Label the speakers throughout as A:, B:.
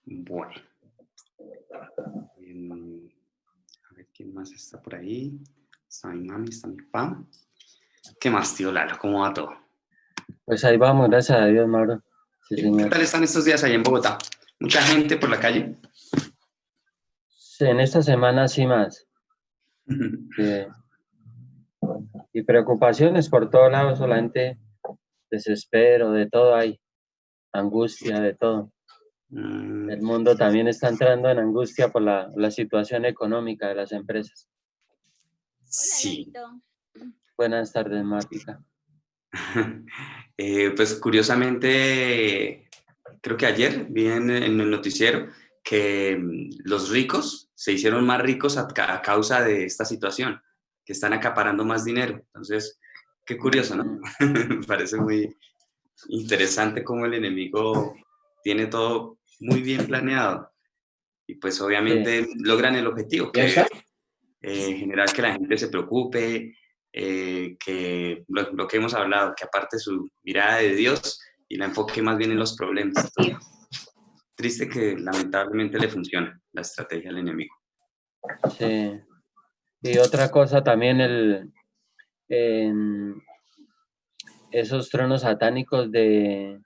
A: Bueno. A ver quién más está por ahí. Está mi mami, está mi papá. ¿Qué más, tío Lalo? ¿Cómo va todo?
B: Pues ahí vamos, gracias a Dios, Mauro. Sí,
A: ¿Qué
B: señor.
A: tal están estos días allá en Bogotá? ¿Mucha gente por la calle?
B: Sí, en esta semana sí más. Y preocupaciones por todos lados, solamente desespero, de todo hay, angustia, de todo. El mundo también está entrando en angustia por la situación económica de las empresas.
A: Sí.
B: Buenas tardes, Mática.
A: Pues curiosamente, creo que ayer vi en el noticiero que los ricos se hicieron más ricos a causa de esta situación, que están acaparando más dinero. Entonces, qué curioso, ¿no? Me parece muy interesante cómo el enemigo tiene todo muy bien planeado y pues obviamente logran el objetivo, que es generar que la gente se preocupe, que lo que hemos hablado, que aparte su mirada de Dios y la enfoque más bien en los problemas. Entonces, triste que lamentablemente le funciona la estrategia del enemigo.
B: Sí. Y otra cosa también, esos tronos satánicos de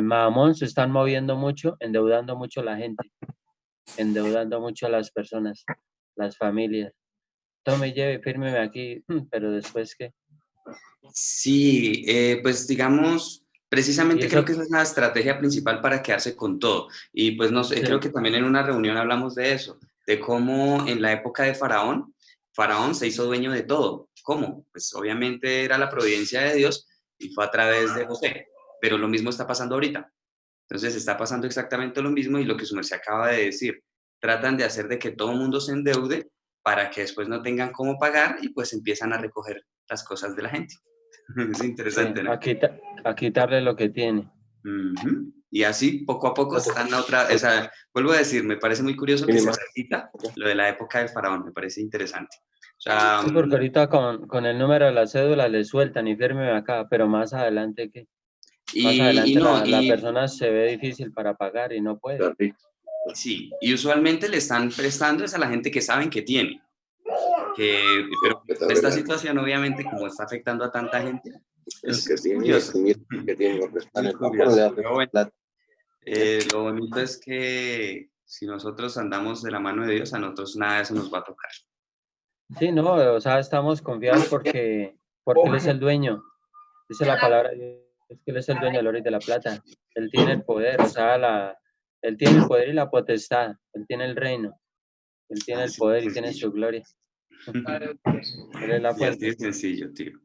B: Mahamón se están moviendo mucho, endeudando mucho a la gente, endeudando mucho a las personas, las familias. Tome, lleve, fírmeme aquí, pero después, ¿qué?
A: Sí, pues digamos,
B: Y
A: precisamente
B: eso,
A: creo que esa es la estrategia principal para quedarse con todo. Y pues no sé,
B: sí,
A: creo que también en una reunión hablamos de eso, de cómo en la época de Faraón, Faraón se hizo dueño de todo. ¿Cómo? Pues obviamente era la providencia de Dios y fue a través de José, pero lo mismo está pasando ahorita. Entonces está pasando exactamente lo mismo y lo que su merced acaba de decir. Tratan de hacer de que todo el mundo se endeude para que después no tengan cómo pagar y pues empiezan a recoger las cosas de la gente. Es
B: sí,
A: interesante, ¿no?
B: a quitarle lo que tiene.
A: Ujú. Y así, poco a poco, están o sea, vuelvo a decir, me parece muy curioso que se repita lo de la época del faraón, me parece interesante. O sea,
B: Sí, porque ahorita con el número de la cédula le sueltan y fírmeme acá, pero más adelante, ¿qué? Más
A: y
B: adelante
A: no,
B: la persona se ve difícil para pagar y no puede.
A: sí, y usualmente le están prestando es a la gente que saben que tiene, pero esta situación, obviamente, como está afectando a tanta gente, es curioso. Muy curioso. Pero bueno, lo bonito es que si nosotros andamos de la mano de Dios, a nosotros nada de eso nos va a tocar.
B: Sí, no, o sea, estamos confiados porque Él es el dueño. Dice la palabra de Dios que Él es el dueño del oro y de la plata. Él tiene el poder, o sea, Él tiene el poder y la potestad. Él tiene el reino. Él tiene el
A: Así de
B: poder y tiene
A: sencillo.
B: su gloria. Él es la
A: Y así de
B: fuente.
A: sencillo, tío.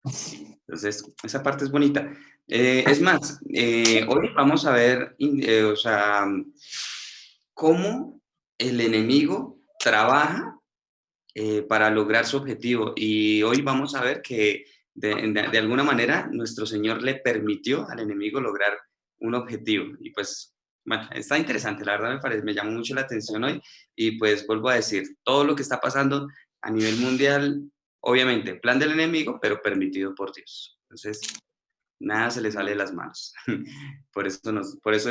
A: Sí, entonces, esa parte es bonita. Es más, hoy vamos a ver, o sea, cómo el enemigo trabaja para lograr su objetivo. Y hoy vamos a ver que de alguna manera nuestro Señor le permitió al enemigo lograr un objetivo. Y pues, bueno, está interesante, la verdad me llamó mucho la atención hoy. Y pues vuelvo a decir, todo lo que está pasando a nivel mundial, obviamente, plan del enemigo, pero permitido por Dios. Entonces, nada se le sale de las manos. Por eso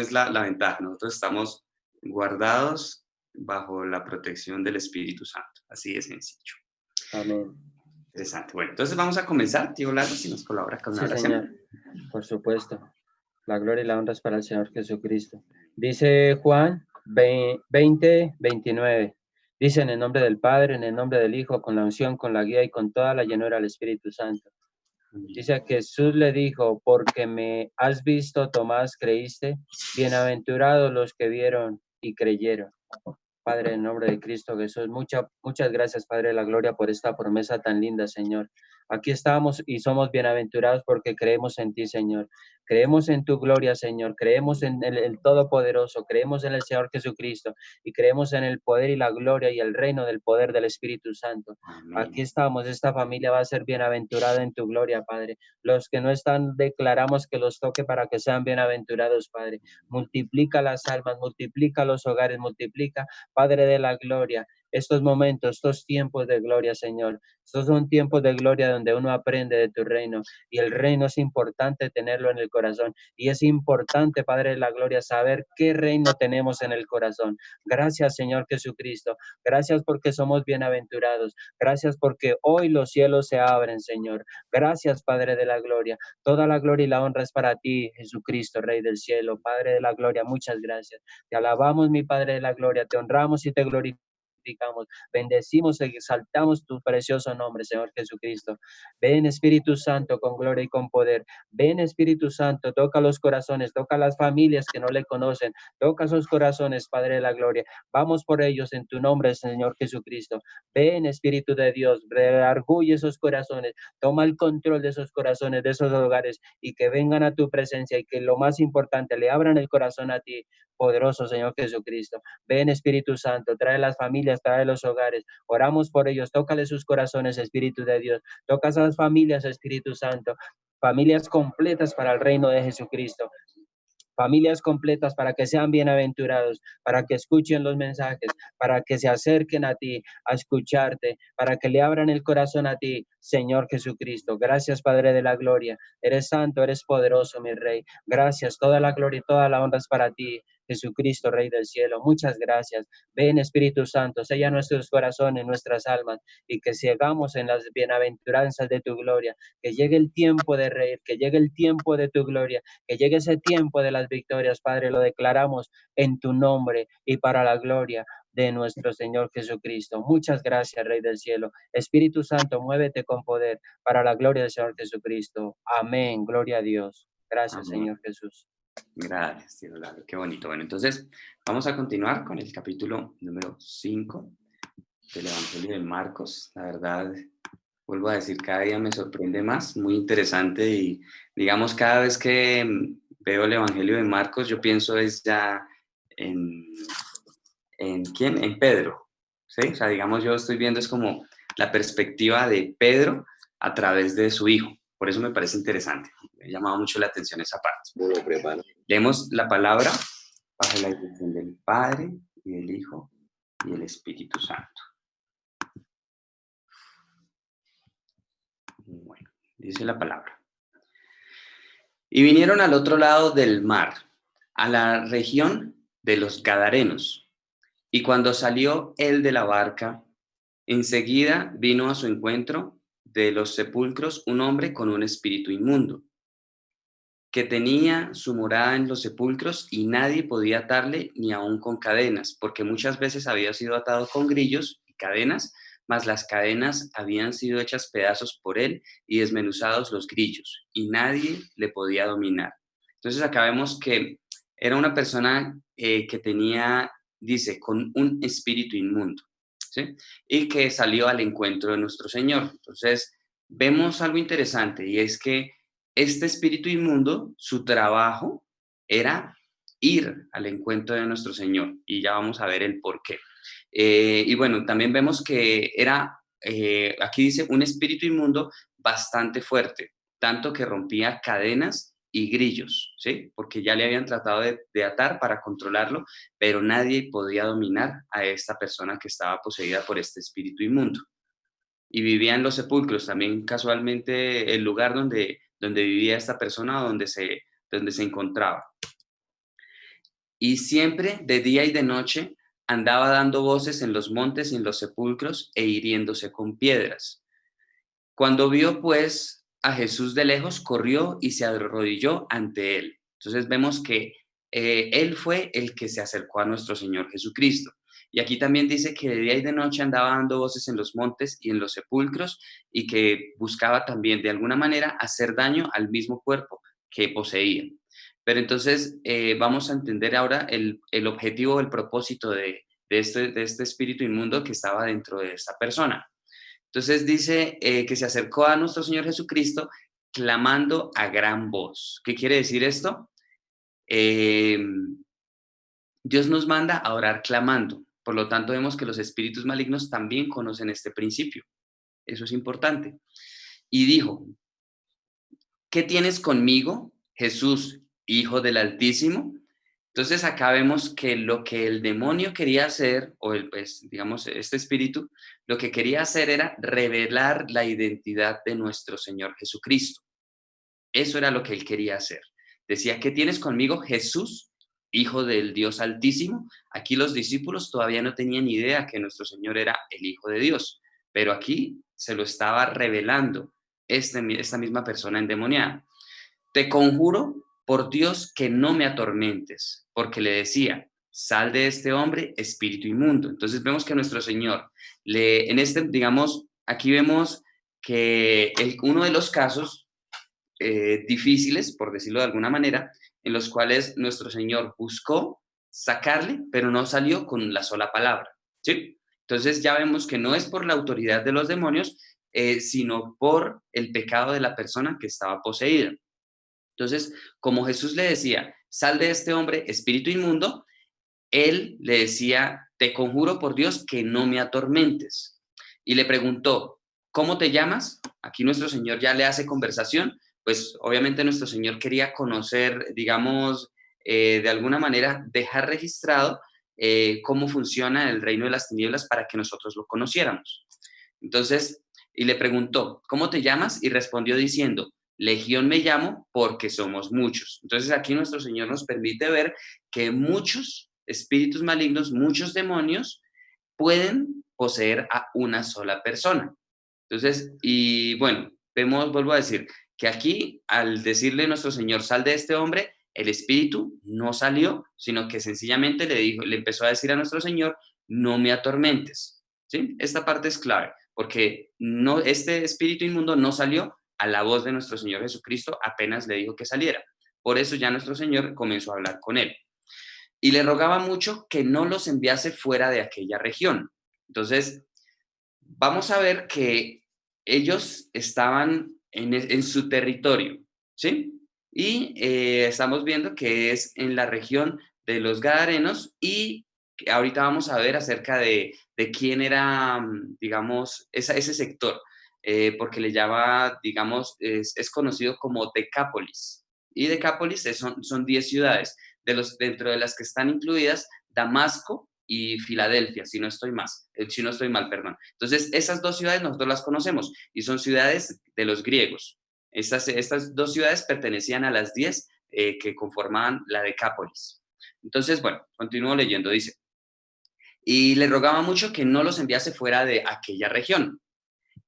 A: es la ventaja. Nosotros estamos guardados bajo la protección del Espíritu Santo. Así de sencillo.
B: Amén.
A: Interesante. Bueno, entonces vamos a comenzar. Tío Lalo, si nos colabora con una
B: Sí,
A: oración.
B: Señor. Por supuesto. La gloria y la honra es para el Señor Jesucristo. Dice Juan 20:29. Dice en el nombre del Padre, en el nombre del Hijo, con la unción, con la guía y con toda la llenura del Espíritu Santo. Dice que Jesús le dijo, porque me has visto, Tomás, creíste, bienaventurados los que vieron y creyeron. Padre, en nombre de Cristo Jesús, muchas gracias, Padre de la Gloria, por esta promesa tan linda, Señor. Aquí estamos y somos bienaventurados porque creemos en ti, Señor. Creemos en tu gloria, Señor. Creemos en el Todopoderoso. Creemos en el Señor Jesucristo. Y creemos en el poder y la gloria y el reino del poder del Espíritu Santo.
A: Amén.
B: Aquí estamos. Esta familia va a ser bienaventurada en tu gloria, Padre. Los que no están, declaramos que los toque para que sean bienaventurados, Padre. Multiplica las almas, multiplica los hogares, multiplica, Padre de la gloria, estos momentos, estos tiempos de gloria, Señor. Estos son tiempos de gloria donde uno aprende de tu reino, y el reino es importante tenerlo en el corazón, y es importante, Padre de la gloria, saber qué reino tenemos en el corazón. Gracias, Señor Jesucristo. Gracias porque somos bienaventurados. Gracias porque hoy los cielos se abren, Señor. Gracias, Padre de la gloria. Toda la gloria y la honra es para ti, Jesucristo, Rey del cielo, Padre de la gloria. Muchas gracias. Te alabamos, mi Padre de la gloria. Te honramos y te glorificamos. Bendecimos y exaltamos tu precioso nombre, Señor Jesucristo. Ven, Espíritu Santo, con gloria y con poder. Ven, Espíritu Santo, toca los corazones, toca las familias que no le conocen, toca esos corazones, Padre de la gloria. Vamos por ellos en tu nombre, Señor Jesucristo. Ven, Espíritu de Dios, redarguye esos corazones, toma el control de esos corazones, de esos hogares, y que vengan a tu presencia, y que lo más importante, le abran el corazón a ti, poderoso Señor Jesucristo. Ven, Espíritu Santo, trae las familias, trae los hogares. Oramos por ellos, tócale sus corazones, Espíritu de Dios. Toca esas familias, Espíritu Santo. Familias completas para el reino de Jesucristo. Familias completas para que sean bienaventurados, para que escuchen los mensajes, para que se acerquen a ti, a escucharte, para que le abran el corazón a ti, Señor Jesucristo. Gracias, Padre de la gloria. Eres santo, eres poderoso, mi Rey. Gracias, toda la gloria y toda la honra es para ti, Jesucristo, Rey del cielo. Muchas gracias. Ven, Espíritu Santo, sella nuestros corazones, nuestras almas, y que sigamos en las bienaventuranzas de tu gloria. Que llegue el tiempo de reír, que llegue el tiempo de tu gloria, que llegue ese tiempo de las victorias, Padre. Lo declaramos en tu nombre y para la gloria de nuestro Señor Jesucristo. Muchas gracias, Rey del cielo. Espíritu Santo, muévete con poder para la gloria del Señor Jesucristo. Amén. Gloria a Dios. Gracias,
A: Amén.
B: Señor Jesús.
A: Gracias, tío Lalo, qué bonito. Bueno, entonces vamos a continuar con el capítulo número 5 del Evangelio de Marcos. La verdad, vuelvo a decir, cada día me sorprende más, muy interesante, y digamos, cada vez que veo el Evangelio de Marcos, yo pienso es ya en, ¿en quién? En Pedro, ¿sí? O sea, digamos, yo estoy viendo es como la perspectiva de Pedro a través de su hijo. Por eso me parece interesante. Me ha llamado mucho la atención esa parte. Leemos la palabra bajo la dirección del Padre y del Hijo y el Espíritu Santo. Bueno, dice la palabra. Y vinieron al otro lado del mar, a la región de los Gadarenos. Y cuando salió él de la barca, enseguida vino a su encuentro de los sepulcros un hombre con un espíritu inmundo, que tenía su morada en los sepulcros, y nadie podía atarle ni aun con cadenas, porque muchas veces había sido atado con grillos y cadenas, mas las cadenas habían sido hechas pedazos por él y desmenuzados los grillos, y nadie le podía dominar. Entonces acá vemos que era una persona que tenía, dice, con un espíritu inmundo, ¿sí? Y que salió al encuentro de nuestro Señor. Entonces vemos algo interesante, y es que este espíritu inmundo, su trabajo era ir al encuentro de nuestro Señor, y ya vamos a ver el por qué. Y bueno, también vemos que era, aquí dice, un espíritu inmundo bastante fuerte, tanto que rompía cadenas y grillos, ¿sí? Porque ya le habían tratado de atar para controlarlo, pero nadie podía dominar a esta persona que estaba poseída por este espíritu inmundo. Y vivía en los sepulcros, también casualmente el lugar donde vivía esta persona, donde se encontraba. Y siempre, de día y de noche, andaba dando voces en los montes y en los sepulcros, e hiriéndose con piedras. Cuando vio, pues, a Jesús de lejos, corrió y se arrodilló ante él. Entonces vemos que él fue el que se acercó a nuestro Señor Jesucristo. Y aquí también dice que de día y de noche andaba dando voces en los montes y en los sepulcros, y que buscaba también de alguna manera hacer daño al mismo cuerpo que poseía. Pero entonces vamos a entender ahora el objetivo, el propósito de este espíritu inmundo que estaba dentro de esta persona. Entonces dice que se acercó a nuestro Señor Jesucristo clamando a gran voz. ¿Qué quiere decir esto? Eh, Dios nos manda a orar clamando. Por lo tanto, vemos que los espíritus malignos también conocen este principio. Eso es importante. Y dijo, ¿qué tienes conmigo, Jesús, Hijo del Altísimo? Entonces acá vemos que lo que el demonio quería hacer, o pues, digamos, este espíritu, lo que quería hacer era revelar la identidad de nuestro Señor Jesucristo. Eso era lo que él quería hacer. Decía, ¿qué tienes conmigo, Jesús, Hijo del Dios Altísimo? Aquí los discípulos todavía no tenían idea que nuestro Señor era el Hijo de Dios, pero aquí se lo estaba revelando esta misma persona endemoniada. Te conjuro por Dios que no me atormentes, porque le decía, sal de este hombre, espíritu inmundo. Entonces vemos que nuestro Señor, digamos, aquí vemos que uno de los casos difíciles, por decirlo de alguna manera, en los cuales nuestro Señor buscó sacarle, pero no salió con la sola palabra, ¿sí? Entonces ya vemos que no es por la autoridad de los demonios, sino por el pecado de la persona que estaba poseída. Entonces, como Jesús le decía, sal de este hombre, espíritu inmundo, él le decía, te conjuro por Dios que no me atormentes. Y le preguntó, ¿cómo te llamas? Aquí nuestro Señor ya le hace conversación, pues obviamente nuestro Señor quería conocer, digamos, de alguna manera, dejar registrado cómo funciona el reino de las tinieblas para que nosotros lo conociéramos. Entonces, y le preguntó, ¿cómo te llamas? Y respondió diciendo, Legión me llamo porque somos muchos. Entonces aquí nuestro Señor nos permite ver que muchos espíritus malignos, muchos demonios pueden poseer a una sola persona. Entonces, y bueno, vuelvo a decir, que aquí al decirle nuestro Señor, sal de este hombre, el espíritu no salió, sino que sencillamente le empezó a decir a nuestro Señor, no me atormentes. ¿Sí? Esta parte es clave, porque no, este espíritu inmundo no salió a la voz de nuestro Señor Jesucristo apenas le dijo que saliera. Por eso ya nuestro Señor comenzó a hablar con él. Y le rogaba mucho que no los enviase fuera de aquella región. Entonces, vamos a ver que ellos estaban en su territorio, ¿sí? Y estamos viendo que es en la región de los Gadarenos y que ahorita vamos a ver acerca de quién era, digamos, ese sector, porque le llama, digamos, es conocido como Decápolis. Y Decápolis son 10 ciudades, dentro de las que están incluidas Damasco y Filadelfia, si no estoy mal, perdón. Entonces, esas dos ciudades nosotros las conocemos y son ciudades de los griegos. Estas dos ciudades pertenecían a las 10 que conformaban la Decápolis. Entonces, bueno, continúo leyendo, dice, y le rogaba mucho que no los enviase fuera de aquella región,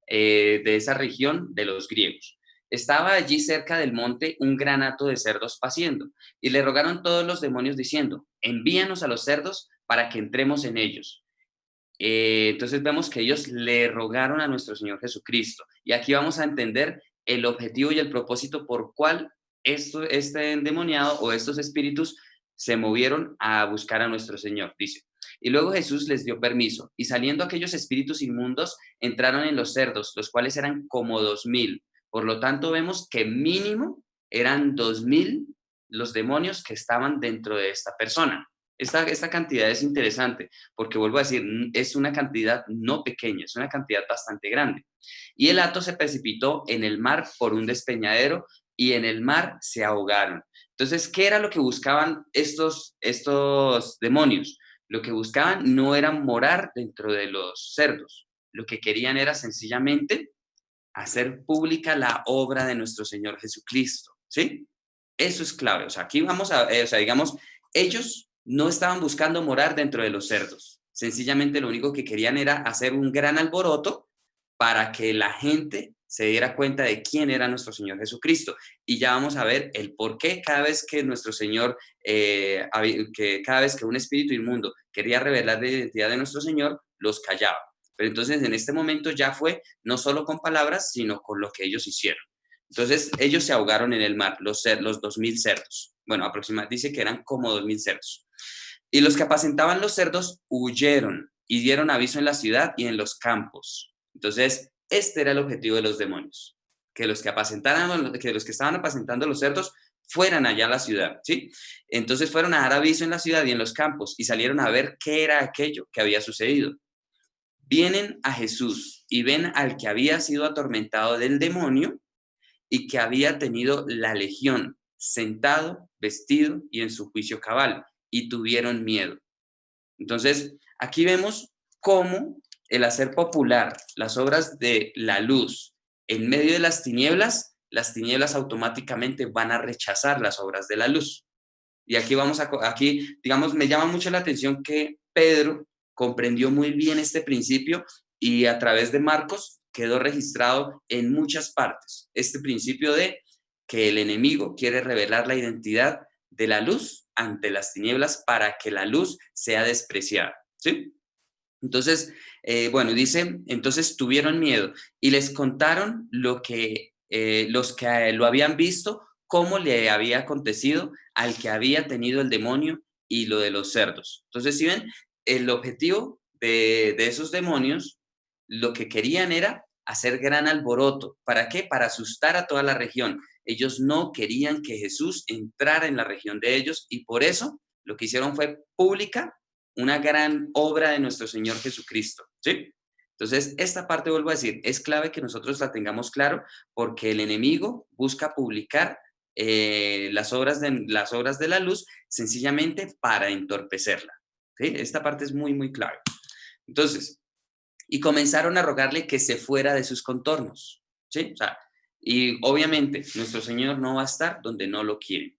A: de esa región de los griegos. Estaba allí cerca del monte un gran hato de cerdos paciendo, y le rogaron todos los demonios diciendo, envíanos a los cerdos para que entremos en ellos. Entonces vemos que ellos le rogaron a nuestro Señor Jesucristo. Y aquí vamos a entender el objetivo y el propósito por cual este endemoniado o estos espíritus se movieron a buscar a nuestro Señor, dice. Y luego Jesús les dio permiso, y saliendo aquellos espíritus inmundos, entraron en los cerdos, los cuales eran como 2000. Por lo tanto, vemos que mínimo eran 2000 los demonios que estaban dentro de esta persona. Esta cantidad es interesante porque vuelvo a decir, es una cantidad no pequeña, es una cantidad bastante grande. Y el hato se precipitó en el mar por un despeñadero y en el mar se ahogaron. Entonces, ¿qué era lo que buscaban estos demonios? Lo que buscaban no era morar dentro de los cerdos, lo que querían era sencillamente hacer pública la obra de nuestro Señor Jesucristo, ¿sí? Eso es clave. O sea, aquí vamos o sea, digamos, ellos no estaban buscando morar dentro de los cerdos. Sencillamente lo único que querían era hacer un gran alboroto para que la gente se diera cuenta de quién era nuestro Señor Jesucristo. Y ya vamos a ver el por qué cada vez que nuestro Señor, que cada vez que un espíritu inmundo quería revelar la identidad de nuestro Señor, los callaba. Pero entonces en este momento ya fue no solo con palabras, sino con lo que ellos hicieron. Entonces ellos se ahogaron en el mar, los 2000 cerdos. Bueno, aproximadamente dice que eran como 2000 cerdos. Y los que apacentaban los cerdos huyeron y dieron aviso en la ciudad y en los campos. Entonces, este era el objetivo de los demonios, que los que estaban apacentando los cerdos fueran allá a la ciudad, ¿sí? Entonces fueron a dar aviso en la ciudad y en los campos y salieron a ver qué era aquello que había sucedido. Vienen a Jesús y ven al que había sido atormentado del demonio y que había tenido la legión, sentado, vestido y en su juicio cabal. y tuvieron miedo. Entonces, aquí vemos cómo el hacer popular las obras de la luz en medio de las tinieblas automáticamente van a rechazar las obras de la luz. Y aquí, digamos, me llama mucho la atención que Pedro comprendió muy bien este principio y a través de Marcos quedó registrado en muchas partes. Este principio de que el enemigo quiere revelar la identidad de la luz ante las tinieblas para que la luz sea despreciada, ¿sí? Entonces, bueno, dice, entonces tuvieron miedo y les contaron lo que los que lo habían visto, cómo le había acontecido al que había tenido el demonio y lo de los cerdos. Entonces, si ven, el objetivo de esos demonios, lo que querían era hacer gran alboroto. ¿Para qué? Para asustar a toda la región. Ellos no querían que Jesús entrara en la región de ellos y por eso lo que hicieron fue pública una gran obra de nuestro Señor Jesucristo, ¿sí? Entonces, esta parte, vuelvo a decir, es clave que nosotros la tengamos claro porque el enemigo busca publicar las obras de la luz sencillamente para entorpecerla, ¿sí? Esta parte es muy, muy clave. Entonces, y comenzaron a rogarle que se fuera de sus contornos, ¿sí? O sea, y obviamente nuestro Señor no va a estar donde no lo quiere.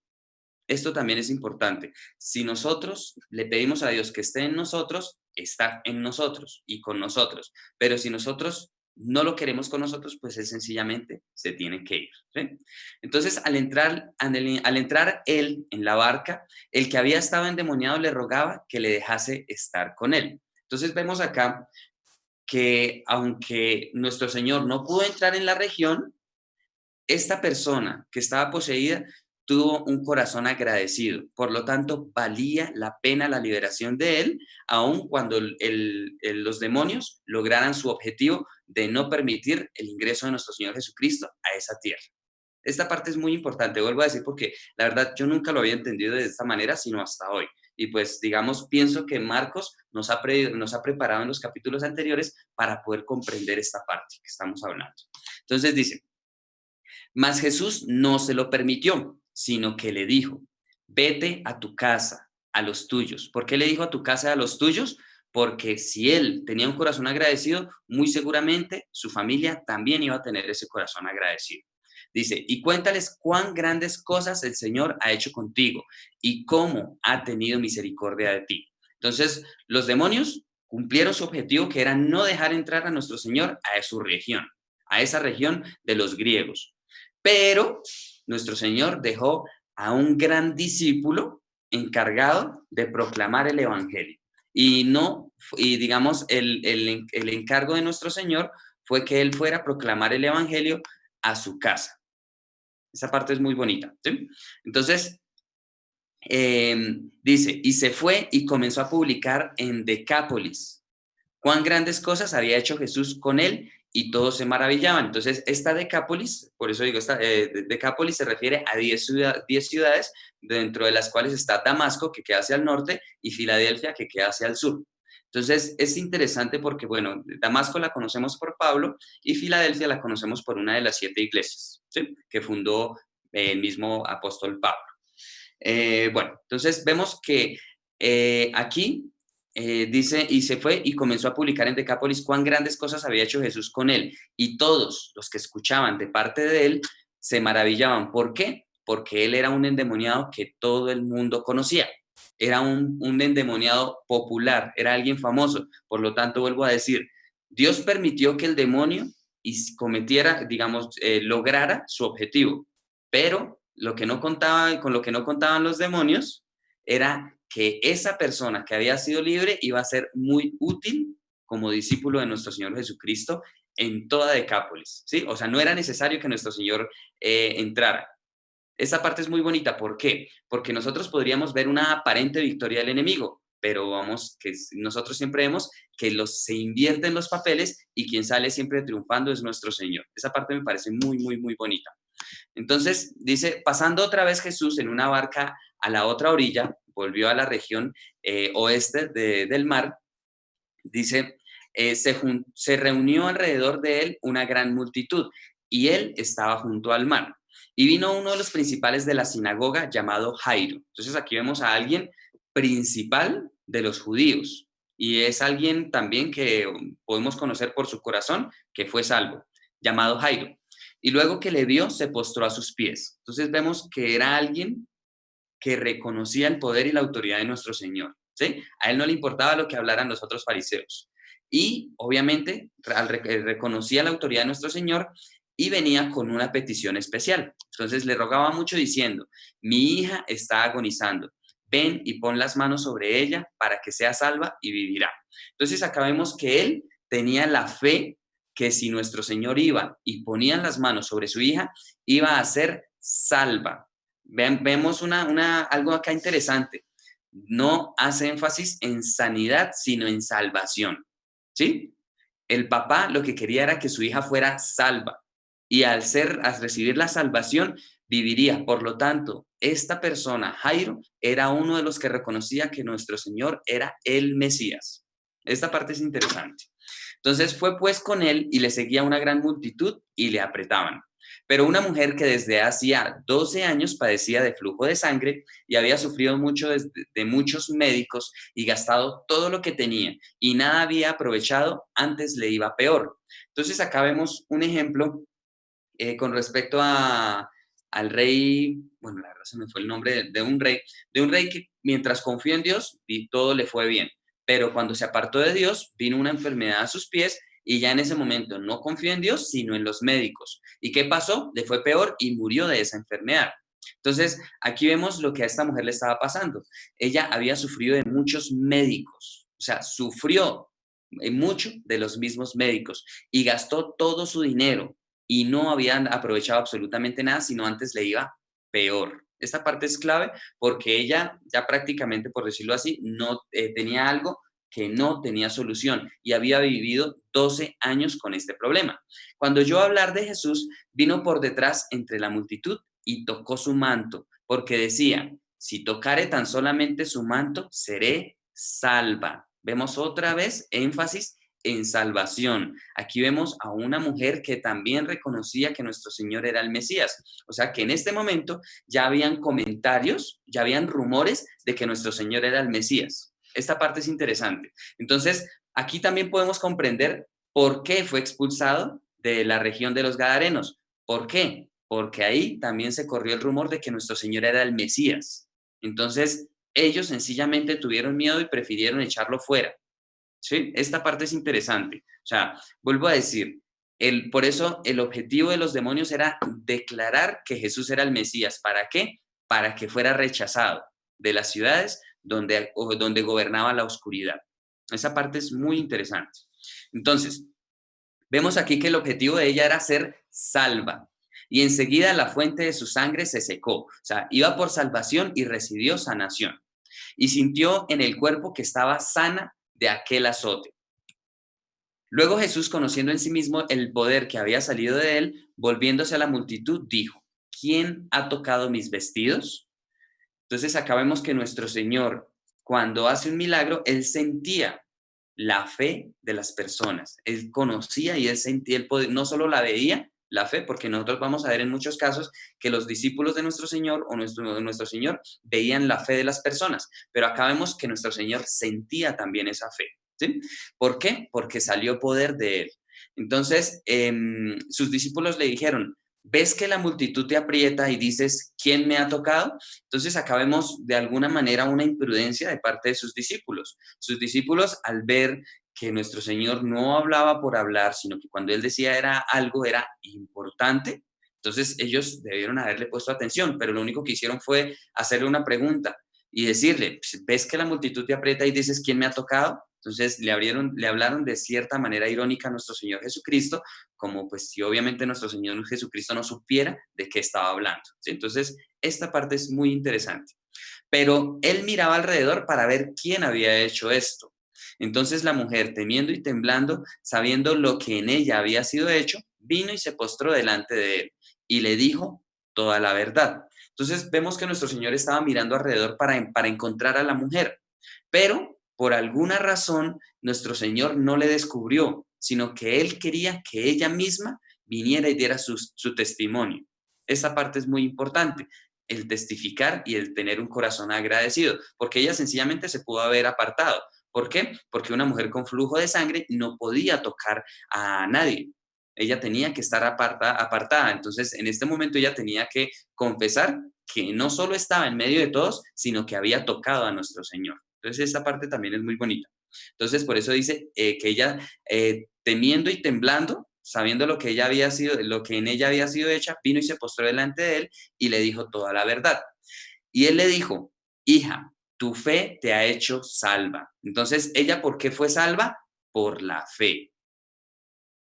A: Esto también es importante. Si nosotros le pedimos a Dios que esté en nosotros, está en nosotros y con nosotros. Pero si nosotros no lo queremos con nosotros, pues él sencillamente se tiene que ir, ¿sí? Entonces, al entrar él en la barca, el que había estado endemoniado le rogaba que le dejase estar con él. Entonces, vemos acá que aunque nuestro Señor no pudo entrar en la región, esta persona que estaba poseída tuvo un corazón agradecido, por lo tanto, valía la pena la liberación de él, aun cuando los demonios lograran su objetivo de no permitir el ingreso de nuestro Señor Jesucristo a esa tierra. Esta parte es muy importante, vuelvo a decir, porque la verdad yo nunca lo había entendido de esta manera, sino hasta hoy. Y pues, digamos, pienso que Marcos nos ha preparado en los capítulos anteriores para poder comprender esta parte que estamos hablando. Entonces dice, mas Jesús no se lo permitió, sino que le dijo, vete a tu casa, a los tuyos. ¿Por qué le dijo a tu casa, a los tuyos? Porque si él tenía un corazón agradecido, muy seguramente su familia también iba a tener ese corazón agradecido. Dice, y cuéntales cuán grandes cosas el Señor ha hecho contigo y cómo ha tenido misericordia de ti. Entonces, los demonios cumplieron su objetivo, que era no dejar entrar a nuestro Señor a su región, a esa región de los griegos. Pero nuestro Señor dejó a un gran discípulo encargado de proclamar el Evangelio. Y digamos, el encargo de nuestro Señor fue que Él fuera a proclamar el Evangelio a su casa. Esa parte es muy bonita, ¿sí? Entonces, dice, y se fue y comenzó a publicar en Decápolis cuán grandes cosas había hecho Jesús con él y todos se maravillaban. Entonces, esta Decápolis, por eso digo, Decápolis se refiere a 10 ciudades, dentro de las cuales está Damasco, que queda hacia el norte, y Filadelfia, que queda hacia el sur. Entonces, es interesante porque, bueno, Damasco la conocemos por Pablo y Filadelfia la conocemos por una de las 7 iglesias, ¿sí? Que fundó el mismo apóstol Pablo. Bueno, entonces vemos que aquí dice, y se fue y comenzó a publicar en Decápolis cuán grandes cosas había hecho Jesús con él. Y todos los que escuchaban de parte de él se maravillaban. ¿Por qué? Porque él era un endemoniado que todo el mundo conocía. Era un endemoniado popular, era alguien famoso. Por lo tanto, vuelvo a decir, Dios permitió que el demonio cometiera, digamos, lograra su objetivo. Pero con lo que no contaban los demonios era que esa persona que había sido libre iba a ser muy útil como discípulo de nuestro Señor Jesucristo en toda Decápolis, ¿sí? O sea, no era necesario que nuestro Señor entrara. Esa parte es muy bonita, ¿por qué? Porque nosotros podríamos ver una aparente victoria del enemigo, pero vamos, que nosotros siempre vemos que se invierten los papeles y quien sale siempre triunfando es nuestro Señor. Esa parte me parece muy, muy, muy bonita. Entonces, dice, pasando otra vez Jesús en una barca a la otra orilla, volvió a la región oeste del mar, dice, se reunió alrededor de él una gran multitud y él estaba junto al mar. Y vino uno de los principales de la sinagoga llamado Jairo. Entonces aquí vemos a alguien principal de los judíos y es alguien también que podemos conocer por su corazón, que fue salvo, llamado Jairo. Y luego que le vio, se postró a sus pies. Entonces vemos que era alguien que reconocía el poder y la autoridad de nuestro Señor, ¿sí? A él no le importaba lo que hablaran los otros fariseos. Y obviamente reconocía la autoridad de nuestro Señor y venía con una petición especial. Entonces le rogaba mucho diciendo, mi hija está agonizando, ven y pon las manos sobre ella para que sea salva y vivirá. Entonces acá vemos que él tenía la fe que si nuestro Señor iba y ponían las manos sobre su hija, iba a ser salva. Vemos algo acá interesante. No hace énfasis en sanidad, sino en salvación. ¿Sí? El papá lo que quería era que su hija fuera salva y al recibir la salvación, viviría. Por lo tanto, esta persona, Jairo, era uno de los que reconocía que nuestro Señor era el Mesías. Esta parte es interesante. Entonces fue pues con él y le seguía una gran multitud y le apretaban. Pero una mujer que desde hacía 12 años padecía de flujo de sangre y había sufrido mucho de muchos médicos y gastado todo lo que tenía y nada había aprovechado, antes le iba peor. Entonces acá vemos un ejemplo con respecto al rey, bueno, la verdad se me fue el nombre de un rey que mientras confió en Dios y todo le fue bien, pero cuando se apartó de Dios vino una enfermedad a sus pies y ya en ese momento no confió en Dios, sino en los médicos. ¿Y qué pasó? Le fue peor y murió de esa enfermedad. Entonces, aquí vemos lo que a esta mujer le estaba pasando. Ella había sufrido de muchos médicos, o sea, sufrió mucho de los mismos médicos y gastó todo su dinero y no habían aprovechado absolutamente nada, sino antes le iba peor. Esta parte es clave porque ella ya prácticamente, por decirlo así, no tenía algo que no tenía solución y había vivido 12 años con este problema. Cuando yo hablar de Jesús, vino por detrás entre la multitud y tocó su manto, porque decía, si tocare tan solamente su manto, seré salva. Vemos otra vez énfasis en salvación. Aquí vemos a una mujer que también reconocía que nuestro Señor era el Mesías. O sea que en este momento ya habían comentarios, ya habían rumores de que nuestro Señor era el Mesías. Esta parte es interesante. Entonces, aquí también podemos comprender por qué fue expulsado de la región de los Gadarenos. ¿Por qué? Porque ahí también se corrió el rumor de que nuestro Señor era el Mesías. Entonces, ellos sencillamente tuvieron miedo y prefirieron echarlo fuera. ¿Sí? Esta parte es interesante. O sea, vuelvo a decir, por eso el objetivo de los demonios era declarar que Jesús era el Mesías. ¿Para qué? Para que fuera rechazado de las ciudades donde gobernaba la oscuridad. Esa parte es muy interesante. Entonces, vemos aquí que el objetivo de ella era ser salva. Y enseguida la fuente de su sangre se secó. O sea, iba por salvación y recibió sanación. Y sintió en el cuerpo que estaba sana de aquel azote. Luego Jesús, conociendo en sí mismo el poder que había salido de él, volviéndose a la multitud, dijo, ¿quién ha tocado mis vestidos? Entonces acá vemos que nuestro Señor, cuando hace un milagro, él sentía la fe de las personas. Él conocía y él sentía el poder, no solo la veía, la fe, porque nosotros vamos a ver en muchos casos que los discípulos de nuestro Señor o nuestro Señor veían la fe de las personas, pero acá vemos que nuestro Señor sentía también esa fe. ¿Sí? ¿Por qué? Porque salió poder de él. Entonces, sus discípulos le dijeron, ¿ves que la multitud te aprieta y dices, ¿quién me ha tocado? Entonces, acá vemos de alguna manera una imprudencia de parte de sus discípulos. Sus discípulos, al ver que nuestro Señor no hablaba por hablar, sino que cuando Él decía era algo, era importante, entonces ellos debieron haberle puesto atención, pero lo único que hicieron fue hacerle una pregunta y decirle, ¿ves que la multitud te aprieta y dices, ¿quién me ha tocado? Entonces le hablaron de cierta manera irónica a nuestro Señor Jesucristo, como pues si obviamente nuestro Señor Jesucristo no supiera de qué estaba hablando. ¿Sí? Entonces, esta parte es muy interesante. Pero él miraba alrededor para ver quién había hecho esto. Entonces la mujer, temiendo y temblando, sabiendo lo que en ella había sido hecho, vino y se postró delante de él y le dijo toda la verdad. Entonces vemos que nuestro Señor estaba mirando alrededor para encontrar a la mujer, pero por alguna razón nuestro Señor no le descubrió, sino que él quería que ella misma viniera y diera su testimonio. Esa parte es muy importante. el testificar y el tener un corazón agradecido, porque ella sencillamente se pudo haber apartado. ¿Por qué? Porque una mujer con flujo de sangre no podía tocar a nadie. Ella tenía que estar apartada. Entonces, en este momento ella tenía que confesar que no solo estaba en medio de todos, sino que había tocado a nuestro Señor. Entonces, esta parte también es muy bonita. Entonces, por eso dice que ella, temiendo y temblando, sabiendo lo que ella había sido, lo que en ella había sido hecha, vino y se postró delante de él y le dijo toda la verdad. Y él le dijo, hija, tu fe te ha hecho salva. Entonces, ¿ella por qué fue salva? Por la fe.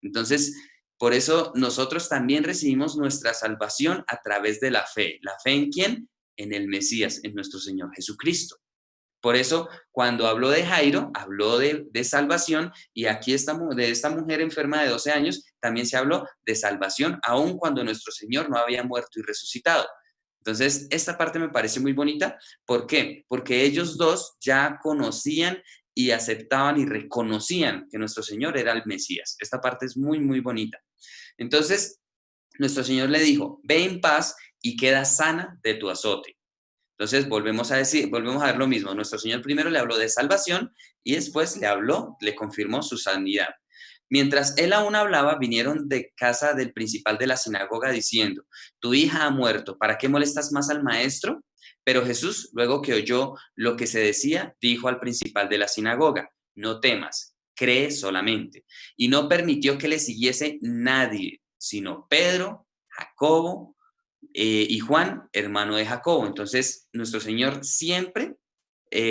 A: Entonces, por eso nosotros también recibimos nuestra salvación a través de la fe. ¿La fe en quién? En el Mesías, en nuestro Señor Jesucristo. Por eso, cuando habló de Jairo, habló de salvación, y aquí de esta mujer enferma de 12 años, también se habló de salvación, aun cuando nuestro Señor no había muerto y resucitado. Entonces, esta parte me parece muy bonita. ¿Por qué? Porque ellos dos ya conocían y aceptaban y reconocían que nuestro Señor era el Mesías. Esta parte es muy, muy bonita. Entonces, nuestro Señor le dijo, ve en paz y queda sana de tu azote. Entonces, volvemos a ver lo mismo. Nuestro Señor primero le habló de salvación y después le confirmó su sanidad. Mientras él aún hablaba, vinieron de casa del principal de la sinagoga diciendo, tu hija ha muerto, ¿para qué molestas más al maestro? Pero Jesús, luego que oyó lo que se decía, dijo al principal de la sinagoga, no temas, cree solamente. Y no permitió que le siguiese nadie, sino Pedro, Jacobo, y Juan, hermano de Jacobo. Entonces, nuestro Señor siempre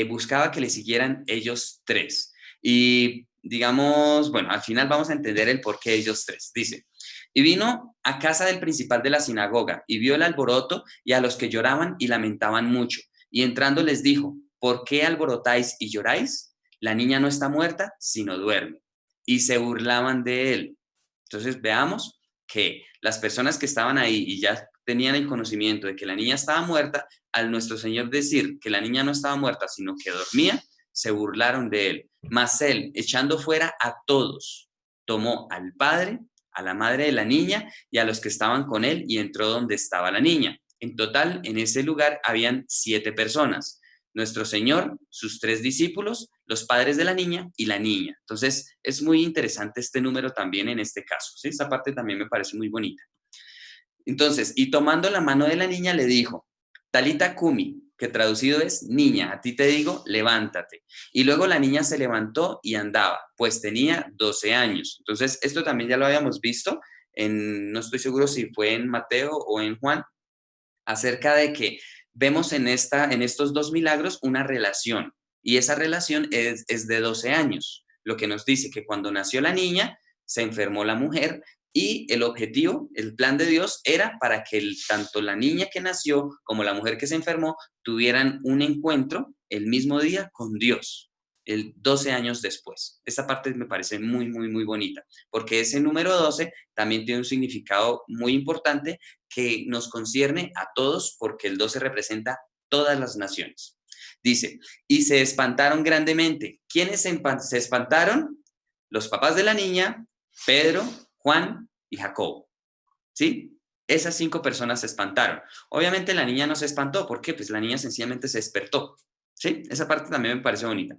A: buscaba que le siguieran ellos tres. Y digamos, bueno, al final vamos a entender el por qué ellos tres. Dice, y vino a casa del principal de la sinagoga y vio el alboroto y a los que lloraban y lamentaban mucho. Y entrando les dijo, ¿por qué alborotáis y lloráis? La niña no está muerta, sino duerme. Y se burlaban de él. Entonces veamos que las personas que estaban ahí y ya tenían el conocimiento de que la niña estaba muerta, al nuestro Señor decir que la niña no estaba muerta, sino que dormía, se burlaron de él. Mas él, echando fuera a todos, tomó al padre, a la madre de la niña y a los que estaban con él y entró donde estaba la niña. En total, en ese lugar habían 7 personas. Nuestro Señor, sus 3 discípulos, los padres de la niña y la niña. Entonces, es muy interesante este número también en este caso. ¿Sí? Esta parte también me parece muy bonita. Entonces, y tomando la mano de la niña le dijo, Talita Kumi, que traducido es, niña, a ti te digo, levántate. Y luego la niña se levantó y andaba, pues tenía 12 años. Entonces, esto también ya lo habíamos visto, no estoy seguro si fue en Mateo o en Juan, acerca de que vemos en estos 2 milagros una relación, y esa relación es de 12 años, lo que nos dice que cuando nació la niña, se enfermó la mujer, y el objetivo, el plan de Dios era para que tanto la niña que nació como la mujer que se enfermó tuvieran un encuentro el mismo día con Dios, 12 años después. Esta parte me parece muy, muy, muy bonita, porque ese número 12 también tiene un significado muy importante que nos concierne a todos, porque el 12 representa todas las naciones. Dice, y se espantaron grandemente. ¿Quiénes se espantaron? Los papás de la niña, Pedro, Juan y Jacobo. ¿Sí? Esas 5 personas se espantaron. Obviamente la niña no se espantó. ¿Por qué? Pues la niña sencillamente se despertó. ¿Sí? Esa parte también me parece bonita.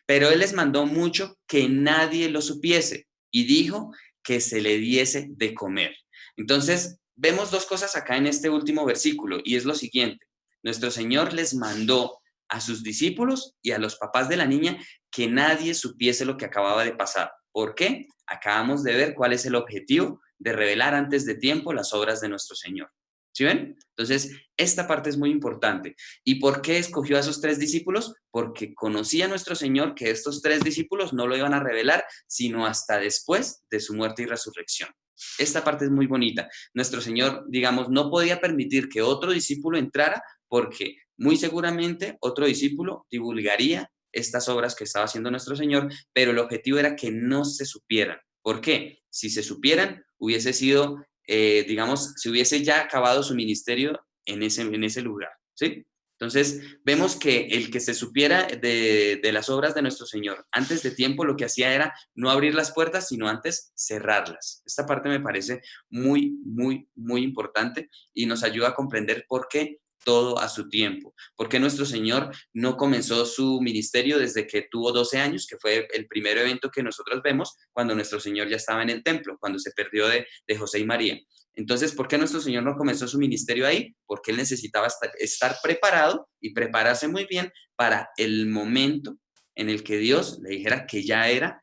A: Pero él les mandó mucho que nadie lo supiese y dijo que se le diese de comer. Entonces, vemos 2 cosas acá en este último versículo, y es lo siguiente. Nuestro Señor les mandó a sus discípulos y a los papás de la niña que nadie supiese lo que acababa de pasar. ¿Por qué? Acabamos de ver cuál es el objetivo de revelar antes de tiempo las obras de nuestro Señor. ¿Sí ven? Entonces, esta parte es muy importante. ¿Y por qué escogió a esos 3 discípulos? Porque conocía a nuestro Señor que estos 3 discípulos no lo iban a revelar, sino hasta después de su muerte y resurrección. Esta parte es muy bonita. Nuestro Señor, digamos, no podía permitir que otro discípulo entrara, porque muy seguramente otro discípulo divulgaría estas obras que estaba haciendo nuestro Señor, pero el objetivo era que no se supieran. ¿Por qué? Si se supieran, hubiese sido, digamos, se hubiese ya acabado su ministerio en ese lugar, ¿sí? Entonces, vemos que el que se supiera de las obras de nuestro Señor antes de tiempo, lo que hacía era no abrir las puertas, sino antes cerrarlas. Esta parte me parece muy, muy, muy importante y nos ayuda a comprender por qué todo a su tiempo. ¿Por qué nuestro Señor no comenzó su ministerio desde que tuvo 12 años, que fue el primer evento que nosotros vemos cuando nuestro Señor ya estaba en el templo, cuando se perdió de José y María? Entonces, ¿por qué nuestro Señor no comenzó su ministerio ahí? Porque Él necesitaba estar preparado y prepararse muy bien para el momento en el que Dios le dijera que ya era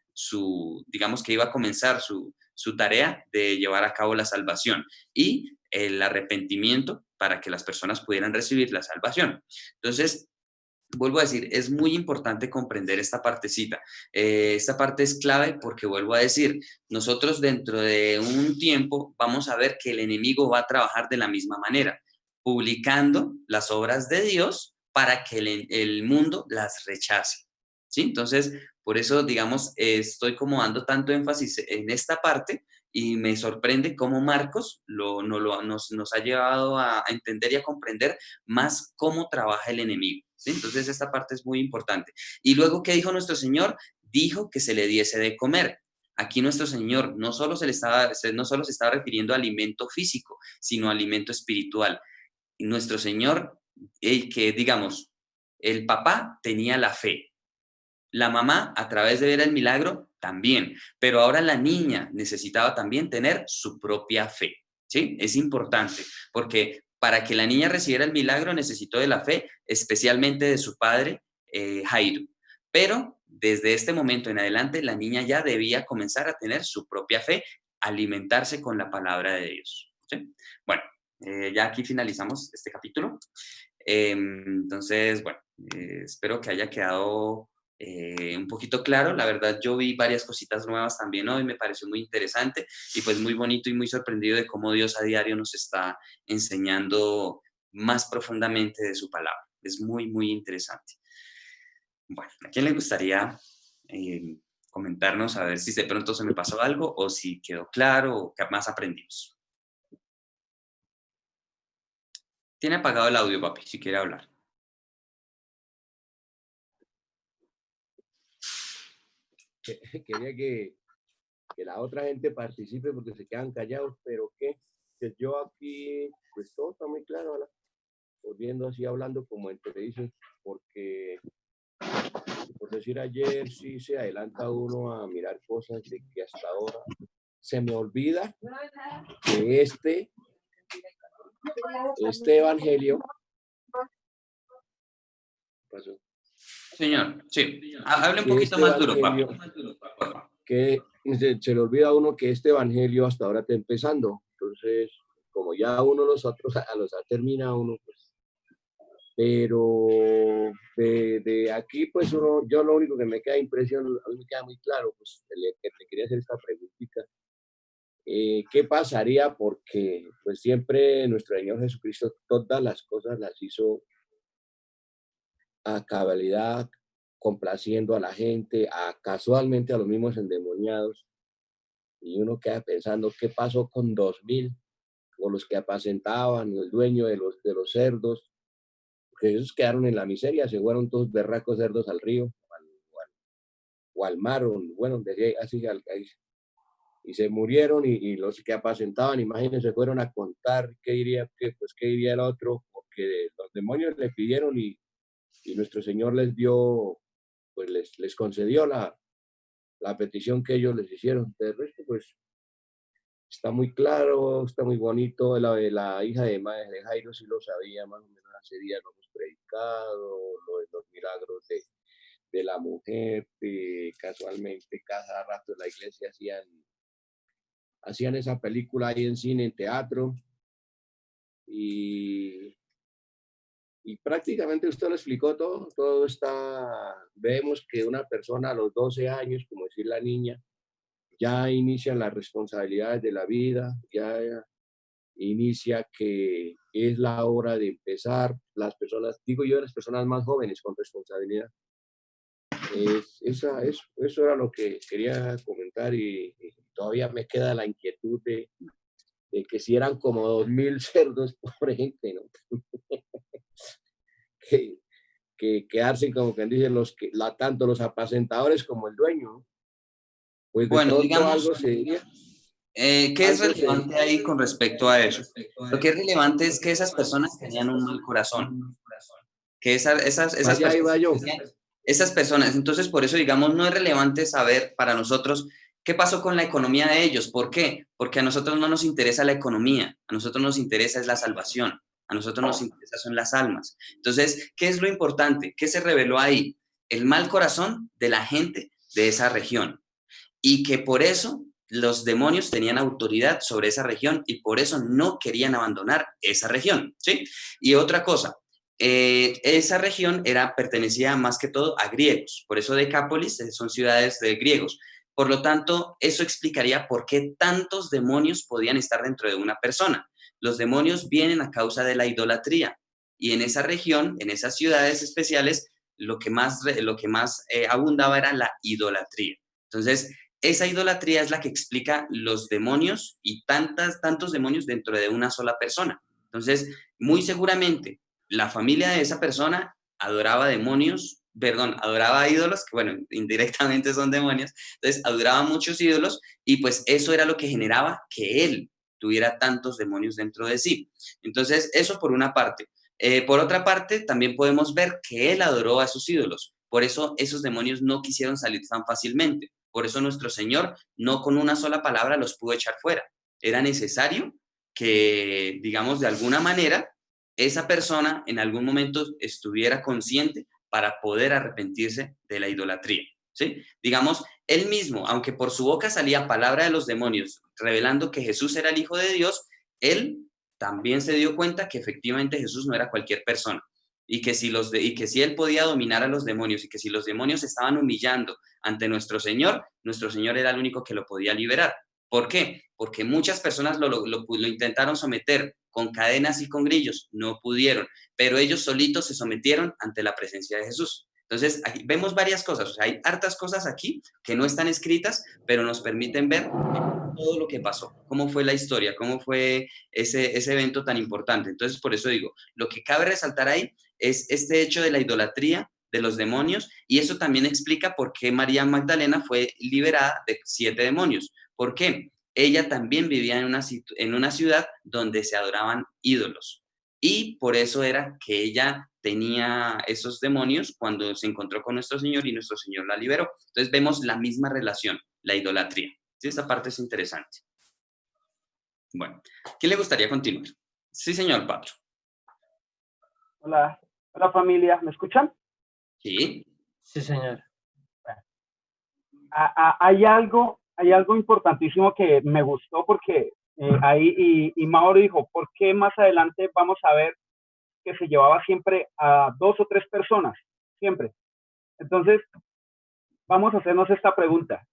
A: digamos que iba a comenzar su tarea de llevar a cabo la salvación y el arrepentimiento para que las personas pudieran recibir la salvación. Entonces, vuelvo a decir, es muy importante comprender esta partecita. Esta parte es clave porque, vuelvo a decir, nosotros dentro de un tiempo vamos a ver que el enemigo va a trabajar de la misma manera, publicando las obras de Dios para que el mundo las rechace. ¿Sí? Entonces, por eso, digamos, estoy como dando tanto énfasis en esta parte y me sorprende cómo Marcos nos ha llevado a entender y a comprender más cómo trabaja el enemigo. ¿Sí? Entonces, esta parte es muy importante. Y luego, ¿qué dijo nuestro Señor? Dijo que se le diese de comer. Aquí nuestro Señor no solo se estaba refiriendo a alimento físico, sino a alimento espiritual. Y nuestro Señor, que digamos, el papá tenía la fe, la mamá, a través de ver el milagro, también, pero ahora la niña necesitaba también tener su propia fe, ¿sí? Es importante, porque para que la niña recibiera el milagro necesitó de la fe, especialmente de su padre, Jairo. Pero desde este momento en adelante, la niña ya debía comenzar a tener su propia fe, alimentarse con la palabra de Dios, ¿sí? Bueno, ya aquí finalizamos este capítulo. Entonces, bueno, espero que haya quedado un poquito claro. La verdad, yo vi varias cositas nuevas también hoy, me pareció muy interesante y pues muy bonito y muy sorprendido de cómo Dios a diario nos está enseñando más profundamente de su palabra. Es muy, muy interesante. Bueno, ¿a quién le gustaría comentarnos a ver si de pronto se me pasó algo o si quedó claro o qué más aprendimos? Tiene apagado el audio, papi, si quiere hablar.
C: Quería que la otra gente participe porque se quedan callados, pero que yo aquí, pues todo está muy claro, ¿verdad? Volviendo así hablando como entre dices, porque por decir ayer sí se adelanta uno a mirar cosas de que hasta ahora se me olvida que este evangelio pasó,
A: Señor, sí, hable un
C: que
A: poquito
C: este
A: más duro, papi.
C: evangelio, que se le olvida a uno que este evangelio hasta ahora está empezando. Entonces, como ya uno a los ha terminado uno, pues, pero de aquí, pues yo lo único que me queda impresión, a mí me queda muy claro, pues, que te quería hacer esta preguntita. ¿Qué pasaría? Porque pues siempre nuestro Señor Jesucristo todas las cosas las hizo a cabalidad, complaciendo a la gente, casualmente a los mismos endemoniados, y uno queda pensando, ¿qué pasó con 2000? O los que apacentaban, el dueño de los cerdos, porque ellos quedaron en la miseria, se fueron todos berracos cerdos al río, o al mar, o, bueno, así, y se murieron, y los que apacentaban, imagínense, fueron a contar qué diría el otro, porque los demonios le pidieron y nuestro Señor les dio, pues les concedió la petición que ellos les hicieron. De resto, pues está muy claro, está muy bonito. La hija de Jairo sí lo sabía, más o menos hace días lo hemos predicado, lo de los milagros de la mujer, casualmente cada rato en la iglesia hacían esa película ahí en cine, en teatro, y, y prácticamente usted lo explicó todo está, vemos que una persona a los 12 años, como decir la niña, ya inicia las responsabilidades de la vida, ya inicia que es la hora de empezar, las personas, digo yo, las personas más jóvenes con responsabilidad. Eso era lo que quería comentar y todavía me queda la inquietud de que si eran como 2000 cerdos, pobre gente, ¿no? que, que quedarse como quien dice tanto los apacentadores como el dueño, ¿no? Pues de
A: Bueno,
C: pronto
A: digamos,
C: algo se diría.
A: ¿Qué es
C: Algo
A: relevante ahí con respecto a eso? Lo que es relevante es que esas personas tenían un mal corazón, que esas
C: allá
A: personas
C: iba yo.
A: esas personas, entonces por eso, digamos, no es relevante saber para nosotros qué pasó con la economía de ellos. ¿Por qué? Porque a nosotros no nos interesa la economía, a nosotros nos interesa es la salvación, a nosotros nos interesa son las almas. Entonces, ¿qué es lo importante? ¿Qué se reveló ahí? El mal corazón de la gente de esa región y que por eso los demonios tenían autoridad sobre esa región y por eso no querían abandonar esa región, ¿sí? Y otra cosa, esa región pertenecía más que todo a griegos, por eso Decápolis son ciudades de griegos. Por lo tanto, eso explicaría por qué tantos demonios podían estar dentro de una persona. Los demonios vienen a causa de la idolatría y en esa región, en esas ciudades especiales, lo que más abundaba era la idolatría. Entonces, esa idolatría es la que explica los demonios y tantos demonios dentro de una sola persona. Entonces, muy seguramente la familia de esa persona adoraba demonios, perdón, adoraba ídolos, que bueno, indirectamente son demonios, entonces adoraba muchos ídolos y pues eso era lo que generaba que él tuviera tantos demonios dentro de sí. Entonces, eso por una parte. Por otra parte, también podemos ver que él adoró a sus ídolos. Por eso esos demonios no quisieron salir tan fácilmente. Por eso nuestro Señor no con una sola palabra los pudo echar fuera. Era necesario que, digamos, de alguna manera, esa persona en algún momento estuviera consciente para poder arrepentirse de la idolatría. ¿Sí? Digamos, él mismo, aunque por su boca salía palabra de los demonios, revelando que Jesús era el Hijo de Dios, él también se dio cuenta que efectivamente Jesús no era cualquier persona y que si él podía dominar a los demonios y que si los demonios estaban humillando ante nuestro Señor era el único que lo podía liberar. ¿Por qué? Porque muchas personas lo intentaron someter con cadenas y con grillos, no pudieron, pero ellos solitos se sometieron ante la presencia de Jesús. Entonces, aquí vemos varias cosas, o sea, hay hartas cosas aquí que no están escritas, pero nos permiten ver todo lo que pasó, cómo fue la historia, cómo fue ese evento tan importante. Entonces, por eso digo, lo que cabe resaltar ahí es este hecho de la idolatría, de los demonios, y eso también explica por qué María Magdalena fue liberada de 7 demonios. ¿Por qué? Ella también vivía en una ciudad donde se adoraban ídolos. Y por eso era que ella tenía esos demonios cuando se encontró con nuestro Señor y nuestro Señor la liberó. Entonces vemos la misma relación, la idolatría. Sí, esta parte es interesante. Bueno, ¿quién le gustaría continuar? Sí, señor Pablo.
D: Hola, hola familia, ¿me escuchan?
A: Sí.
B: Sí, señor.
D: Hay algo importantísimo que me gustó porque ahí y Mauro dijo, ¿por qué más adelante vamos a ver que se llevaba siempre a 2 o 3 personas? Siempre. Entonces, vamos a hacernos esta pregunta.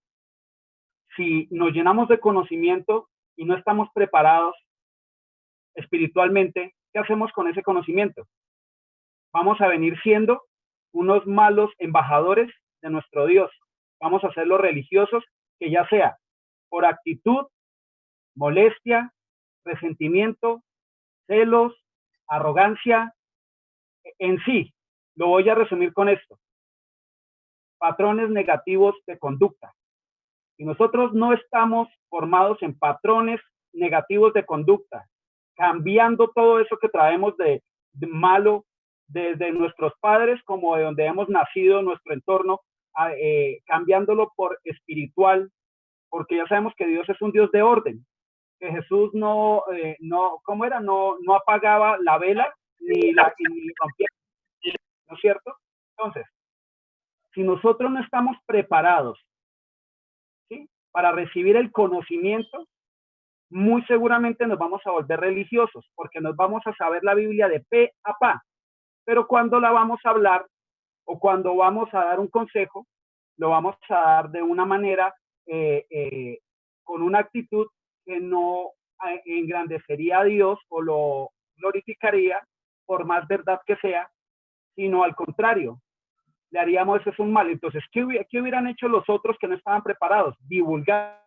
D: Si nos llenamos de conocimiento y no estamos preparados espiritualmente, ¿qué hacemos con ese conocimiento? Vamos a venir siendo unos malos embajadores de nuestro Dios. Vamos a ser los religiosos que ya sea por actitud, molestia, resentimiento, celos, arrogancia, en sí, lo voy a resumir con esto, patrones negativos de conducta. Y nosotros no estamos formados en patrones negativos de conducta, cambiando todo eso que traemos de malo desde nuestros padres como de donde hemos nacido, nuestro entorno, cambiándolo por espiritual, porque ya sabemos que Dios es un Dios de orden, que Jesús ¿cómo era? No apagaba la vela ni rompía, ¿no es cierto? Entonces, si nosotros no estamos preparados, ¿sí?, para recibir el conocimiento, muy seguramente nos vamos a volver religiosos, porque nos vamos a saber la Biblia de pe a pa, pero cuando la vamos a hablar o cuando vamos a dar un consejo, lo vamos a dar de una manera, con una actitud que no engrandecería a Dios o lo glorificaría, por más verdad que sea, sino al contrario, le haríamos eso un mal. Entonces, ¿qué hubieran hecho los otros que no estaban preparados? Divulgar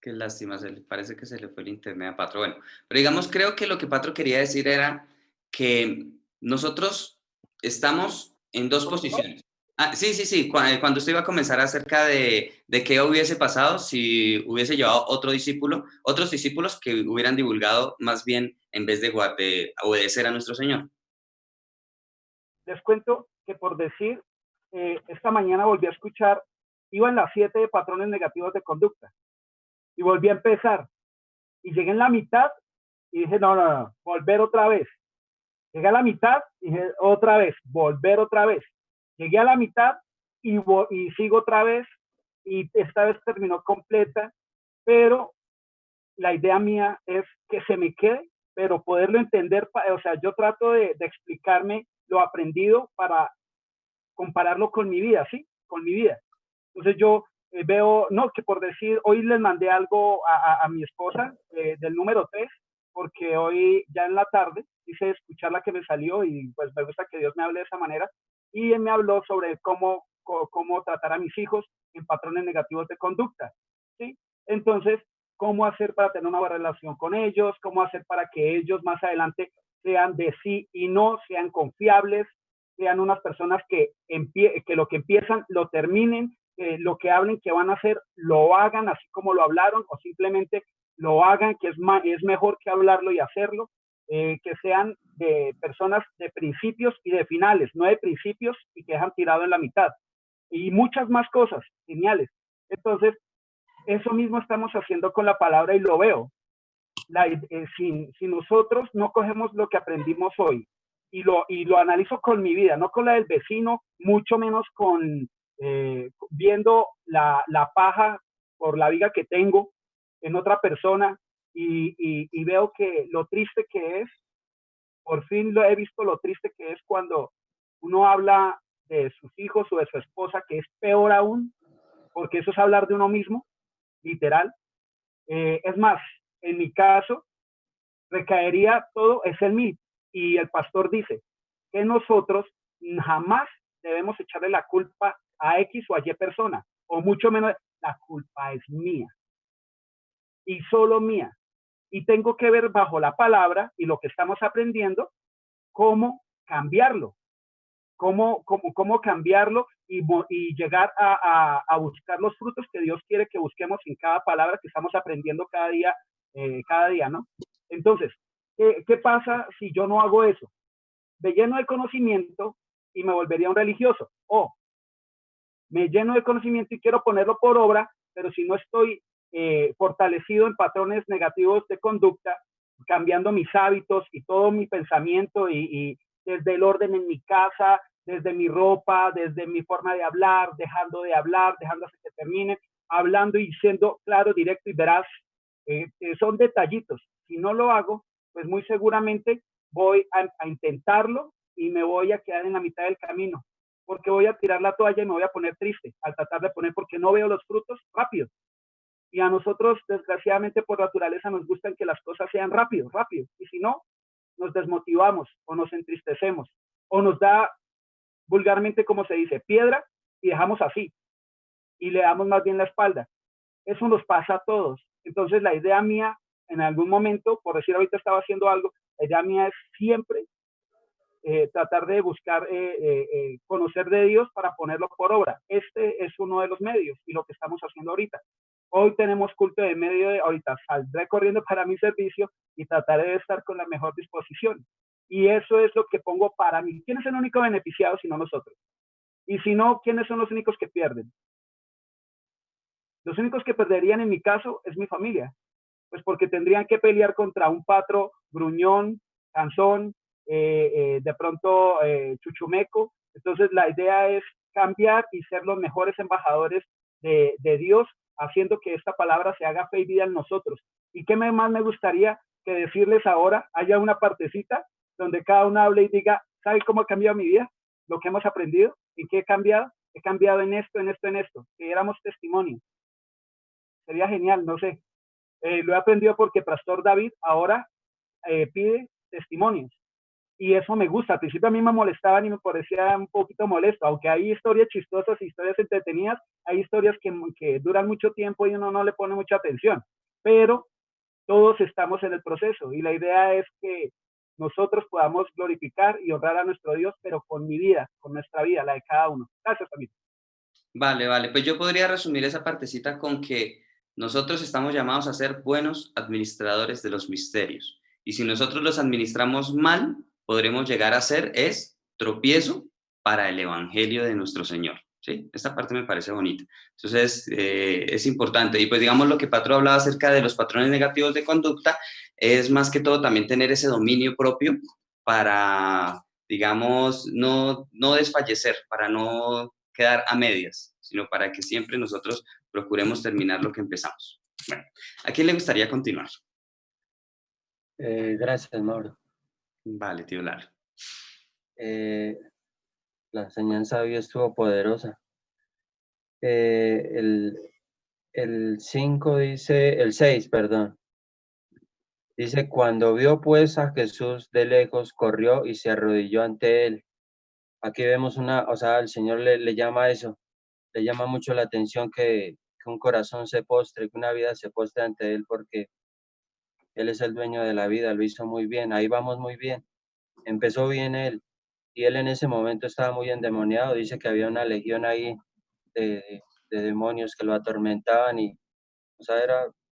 A: Qué lástima, parece que se le fue el internet a Patro. Bueno, pero digamos, creo que lo que Patro quería decir era que nosotros estamos en dos posiciones. Ah, sí, sí, sí, cuando usted iba a comenzar acerca de qué hubiese pasado si hubiese llevado otros discípulos que hubieran divulgado más bien en vez de obedecer a nuestro Señor.
D: Les cuento que por decir, esta mañana volví a escuchar, iba en las 7 de patrones negativos de conducta y volví a empezar y llegué en la mitad y dije, no, no, no, volver otra vez. Llegué a la mitad y dije, otra vez, volver otra vez. Llegué a la mitad y sigo otra vez y esta vez terminó completa, pero la idea mía es que se me quede, pero poderlo entender, o sea, yo trato de explicarme lo aprendido para compararlo con mi vida, ¿sí? Con mi vida. Entonces yo veo, no, que por decir, hoy les mandé algo a mi esposa del número 3, porque hoy ya en la tarde quise escuchar la que me salió y pues me gusta que Dios me hable de esa manera. Y él me habló sobre cómo tratar a mis hijos en patrones negativos de conducta, ¿sí? Entonces, cómo hacer para tener una buena relación con ellos, cómo hacer para que ellos más adelante sean de sí y no, sean confiables, sean unas personas que lo que empiezan lo terminen, lo que hablen que van a hacer lo hagan así como lo hablaron o simplemente lo hagan, que es mejor que hablarlo y hacerlo, que sean de personas de principios y de finales, no de principios y que dejan tirado en la mitad. Y muchas más cosas geniales. Entonces, eso mismo estamos haciendo con la palabra y lo veo. Si nosotros no cogemos lo que aprendimos hoy y lo analizo con mi vida, no con la del vecino, mucho menos viendo la paja por la viga que tengo en otra persona y veo que lo triste que es, por fin lo he visto lo triste que es cuando uno habla de sus hijos o de su esposa, que es peor aún, porque eso es hablar de uno mismo, literal. Es más, en mi caso, recaería todo, es en mí. Y el pastor dice que nosotros jamás debemos echarle la culpa a X o a Y persona, o mucho menos, la culpa es mía y solo mía. Y tengo que ver bajo la palabra y lo que estamos aprendiendo, cómo cambiarlo, cómo cambiarlo y llegar a buscar los frutos que Dios quiere que busquemos en cada palabra que estamos aprendiendo cada día, ¿no? Entonces, ¿qué pasa si yo no hago eso? Me lleno de conocimiento y me volvería un religioso. O me lleno de conocimiento y quiero ponerlo por obra, pero si no estoy fortalecido en patrones negativos de conducta, cambiando mis hábitos y todo mi pensamiento y desde el orden en mi casa, desde mi ropa, desde mi forma de hablar, dejando hasta que termine, hablando y siendo claro, directo y veraz, son detallitos. Si no lo hago, pues muy seguramente voy a intentarlo y me voy a quedar en la mitad del camino, porque voy a tirar la toalla y me voy a poner triste al tratar de poner, porque no veo los frutos rápido. Y a nosotros, desgraciadamente, por naturaleza, nos gustan que las cosas sean rápido, rápido. Y si no, nos desmotivamos o nos entristecemos o nos da, vulgarmente, como se dice, piedra y dejamos así y le damos más bien la espalda. Eso nos pasa a todos. Entonces, la idea mía, en algún momento, por decir ahorita estaba haciendo algo, la idea mía es siempre tratar de buscar conocer de Dios para ponerlo por obra. Este es uno de los medios y lo que estamos haciendo ahorita. Hoy tenemos culto de medio de ahorita. Saldré corriendo para mi servicio y trataré de estar con la mejor disposición. Y eso es lo que pongo para mí. ¿Quién es el único beneficiado sino nosotros? Y si no, ¿quiénes son los únicos que pierden? Los únicos que perderían en mi caso es mi familia. Pues porque tendrían que pelear contra un patro gruñón, cansón, de pronto chuchumeco. Entonces la idea es cambiar y ser los mejores embajadores de Dios, haciendo que esta palabra se haga fe y vida en nosotros. ¿Y qué más me gustaría que decirles ahora? Haya una partecita donde cada uno hable y diga, ¿sabe cómo ha cambiado mi vida? Lo que hemos aprendido, ¿en qué he cambiado? He cambiado en esto, en esto, en esto. Que éramos testimonio. Sería genial, no sé. Lo he aprendido porque Pastor David ahora pide testimonios. y eso me gusta. Al principio a mí me molestaban y me parecía un poquito molesto, aunque hay historias chistosas, historias entretenidas, hay historias que duran mucho tiempo y uno no le pone mucha atención, pero todos estamos en el proceso y la idea es que nosotros podamos glorificar y honrar a nuestro Dios, pero con mi vida, con nuestra vida, la de cada uno. Gracias, amigo.
A: Vale, vale. Pues yo podría resumir esa partecita con que nosotros estamos llamados a ser buenos administradores de los misterios. Y si nosotros los administramos mal, podremos llegar a ser tropiezo para el evangelio de nuestro Señor. ¿Sí? Esta parte me parece bonita. Entonces, es importante. Y pues digamos lo que Patro hablaba acerca de los patrones negativos de conducta, es más que todo también tener ese dominio propio para, digamos, no desfallecer, para no quedar a medias, sino para que siempre nosotros procuremos terminar lo que empezamos. Bueno, ¿a quién le gustaría continuar?
B: Gracias, Mauro.
A: Vale, tío Lara.
B: La enseñanza hoy estuvo poderosa. El 5 dice, el 6, perdón. Dice, cuando vio pues a Jesús de lejos, corrió y se arrodilló ante él. Aquí vemos o sea, el Señor le llama eso, le llama mucho la atención que un corazón se postre, que una vida se postre ante él, porque él es el dueño de la vida, lo hizo muy bien, ahí vamos muy bien. Empezó bien él, y él en ese momento estaba muy endemoniado, dice que había una legión ahí de demonios que lo atormentaban, y, o sea,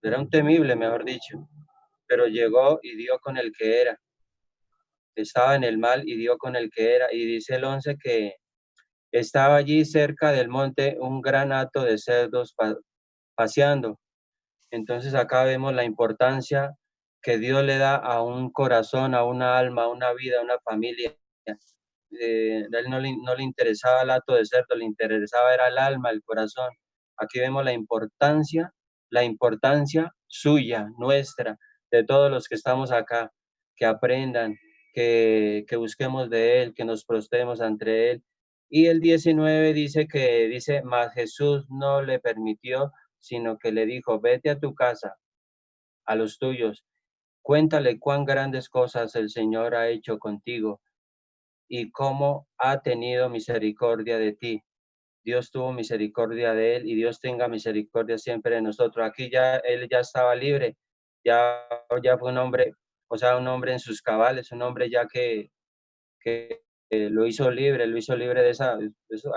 B: era un temible, mejor dicho, pero llegó y dio con el que era, estaba en el mal y dio con el que era, y dice el 11 que estaba allí cerca del monte un gran hato de cerdos paseando. Entonces acá vemos la importancia que Dios le da a un corazón, a una alma, a una vida, a una familia. A él no le interesaba el hato de cerdo, le interesaba era el alma, el corazón. Aquí vemos la importancia suya, nuestra, de todos los que estamos acá, que aprendan, que busquemos de Él, que nos prostremos ante Él. Y el 19 dice, mas Jesús no le permitió, sino que le dijo, vete a tu casa, a los tuyos, cuéntale cuán grandes cosas el Señor ha hecho contigo y cómo ha tenido misericordia de ti. Dios tuvo misericordia de él y Dios tenga misericordia siempre de nosotros. Aquí ya él ya estaba libre, ya fue un hombre, o sea, un hombre en sus cabales, un hombre ya que lo hizo libre de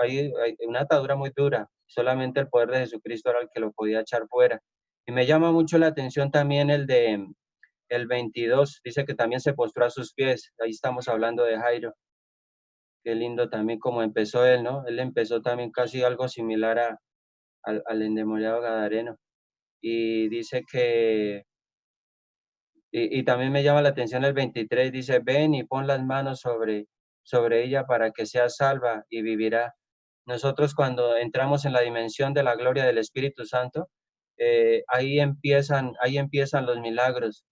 B: hay una atadura muy dura. Solamente el poder de Jesucristo era el que lo podía echar fuera. Y me llama mucho la atención también el 22, dice que también se postró a sus pies. Ahí estamos hablando de Jairo. Qué lindo también como empezó él, ¿no? Él empezó también casi algo similar al endemoniado gadareno. Y dice y también me llama la atención el 23, dice, ven y pon las manos sobre ella para que sea salva y vivirá. Nosotros cuando entramos en la dimensión de la gloria del Espíritu Santo, ahí empiezan los milagros,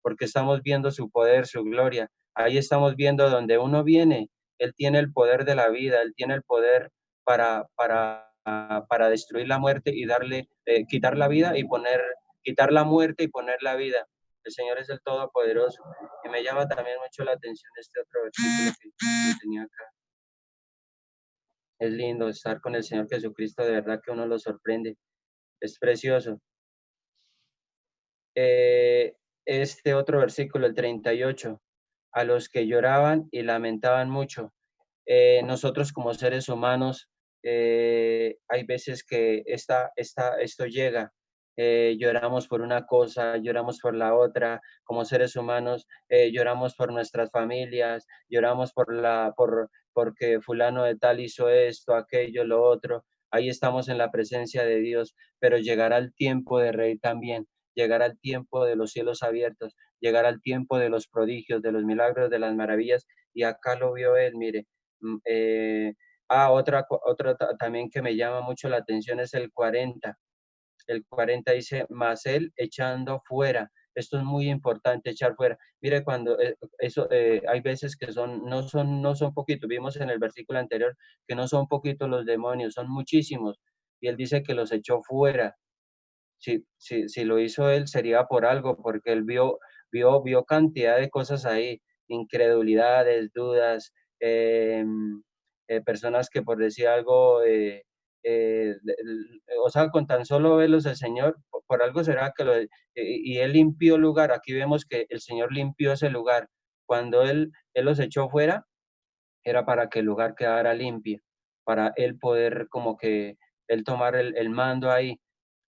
B: porque estamos viendo su poder, su gloria. Ahí estamos viendo donde uno viene, Él tiene el poder de la vida, Él tiene el poder para destruir la muerte y quitar la vida y quitar la muerte y poner la vida. El Señor es el Todopoderoso. Y me llama también mucho la atención este otro versículo que tenía acá. Es lindo estar con el Señor Jesucristo, de verdad que uno lo sorprende. Es precioso. Este otro versículo, el 38, a los que lloraban y lamentaban mucho. Nosotros como seres humanos, hay veces que esto llega, lloramos por una cosa, lloramos por la otra, como seres humanos, lloramos por nuestras familias, lloramos porque fulano de tal hizo esto, aquello, lo otro. Ahí estamos en la presencia de Dios, pero llegará el tiempo de reír también, llegará el tiempo de los cielos abiertos, llegará el tiempo de los prodigios, de los milagros, de las maravillas, y acá lo vio él, mire. Otra también que me llama mucho la atención es el 40. El 40 dice, mas él echando fuera. Esto es muy importante, echar fuera. Mire, cuando hay veces que no son poquitos. Vimos en el versículo anterior que no son poquitos los demonios, son muchísimos. Y él dice que los echó fuera. Si lo hizo él, sería por algo, porque él vio cantidad de cosas ahí. incredulidades, dudas, personas que por decir algo, o sea, con tan solo verlos el Señor, por algo será que y Él limpió el lugar. Aquí vemos que el Señor limpió ese lugar. Cuando Él los echó fuera, era para que el lugar quedara limpio, para Él poder como que Él tomar el mando ahí,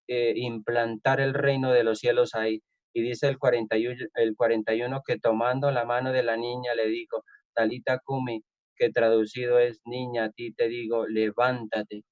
B: implantar el reino de los cielos ahí. Y dice el 41 que tomando la mano de la niña le dijo, Talita Kumi, que traducido es, niña, a ti te digo, levántate.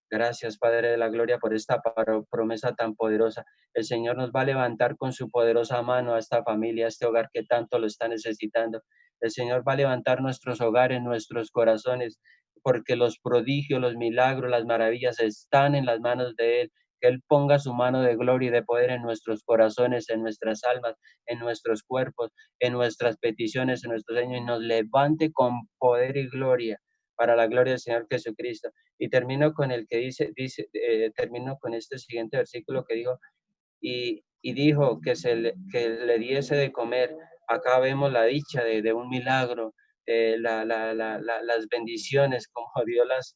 B: Gracias, Padre de la Gloria, por esta promesa tan poderosa. El Señor nos va a levantar con su poderosa mano a esta familia, a este hogar que tanto lo está necesitando. El Señor va a levantar nuestros hogares, nuestros corazones, porque los prodigios, los milagros, las maravillas están en las manos de Él. Que Él ponga su mano de gloria y de poder en nuestros corazones, en nuestras almas, en nuestros cuerpos, en nuestras peticiones, en nuestros sueños, y nos levante con poder y gloria para la gloria del Señor Jesucristo. Y termino con el que termino con este siguiente versículo que dijo, y dijo que le diese de comer. Acá vemos la dicha de un milagro, las bendiciones, como Dios las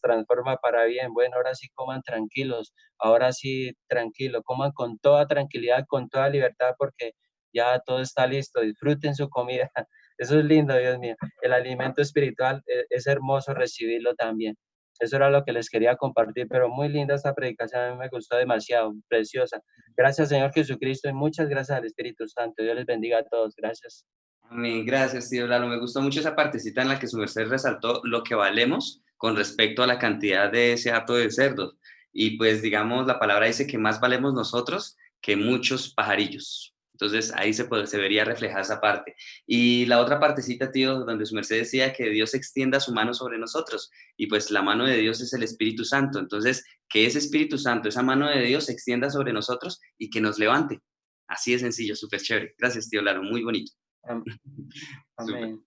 B: transforma para bien. Bueno, ahora sí coman tranquilos, ahora sí tranquilo, coman con toda tranquilidad, con toda libertad, porque ya todo está listo, disfruten su comida. Eso es lindo, Dios mío. El alimento espiritual es hermoso recibirlo también. Eso era lo que les quería compartir, pero muy linda esta predicación, a mí me gustó demasiado, preciosa. Gracias, Señor Jesucristo, y muchas gracias al Espíritu Santo. Dios les bendiga a todos. Gracias.
A: Amén, gracias, tío Lalo. Me gustó mucho esa partecita en la que su merced resaltó lo que valemos con respecto a la cantidad de ese hato de cerdos. Y pues, digamos, la palabra dice que más valemos nosotros que muchos pajarillos. Entonces, ahí se vería reflejada esa parte. Y la otra partecita, tío, donde su merced decía que Dios extienda su mano sobre nosotros. Y pues la mano de Dios es el Espíritu Santo. Entonces, que ese Espíritu Santo, esa mano de Dios, se extienda sobre nosotros y que nos levante. Así de sencillo, súper chévere. Gracias, tío Lalo, muy bonito.
B: Amén.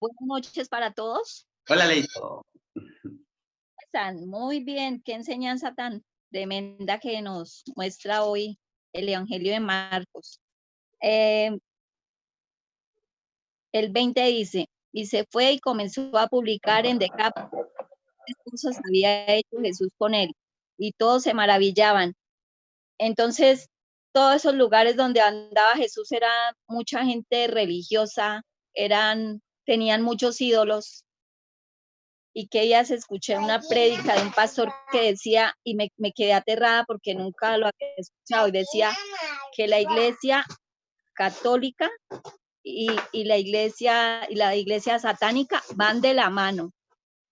E: Buenas noches para todos.
A: Hola, Leito.
E: Están muy bien. Qué enseñanza tan tremenda que nos muestra hoy el Evangelio de Marcos. El 20 dice, y se fue y comenzó a publicar en Decápolis qué cosas había hecho Jesús con él, y todos se maravillaban. Entonces, todos esos lugares donde andaba Jesús era mucha gente religiosa, tenían muchos ídolos, y que ellas escuché una prédica de un pastor que decía, y me quedé aterrada porque nunca lo había escuchado, y decía que la iglesia católica y la iglesia satánica van de la mano.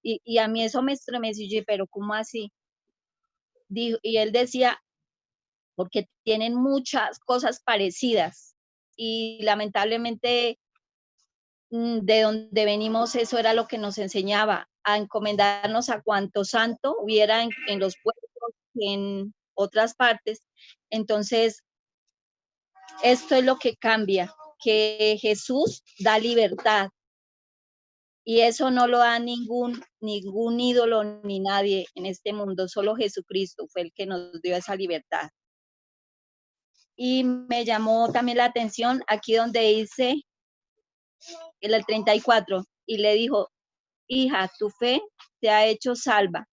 E: Y a mí eso me estremeció, pero ¿cómo así? Y él decía, porque tienen muchas cosas parecidas, y lamentablemente de donde venimos eso era lo que nos enseñaba, a encomendarnos a cuanto santo hubiera en los pueblos, en otras partes. Entonces, esto es lo que cambia, que Jesús da libertad, y eso no lo da ningún ídolo ni nadie en este mundo, solo Jesucristo fue el que nos dio esa libertad. Y me llamó también la atención aquí donde dice, en el 34, y le dijo, hija, tu fe te ha hecho salva,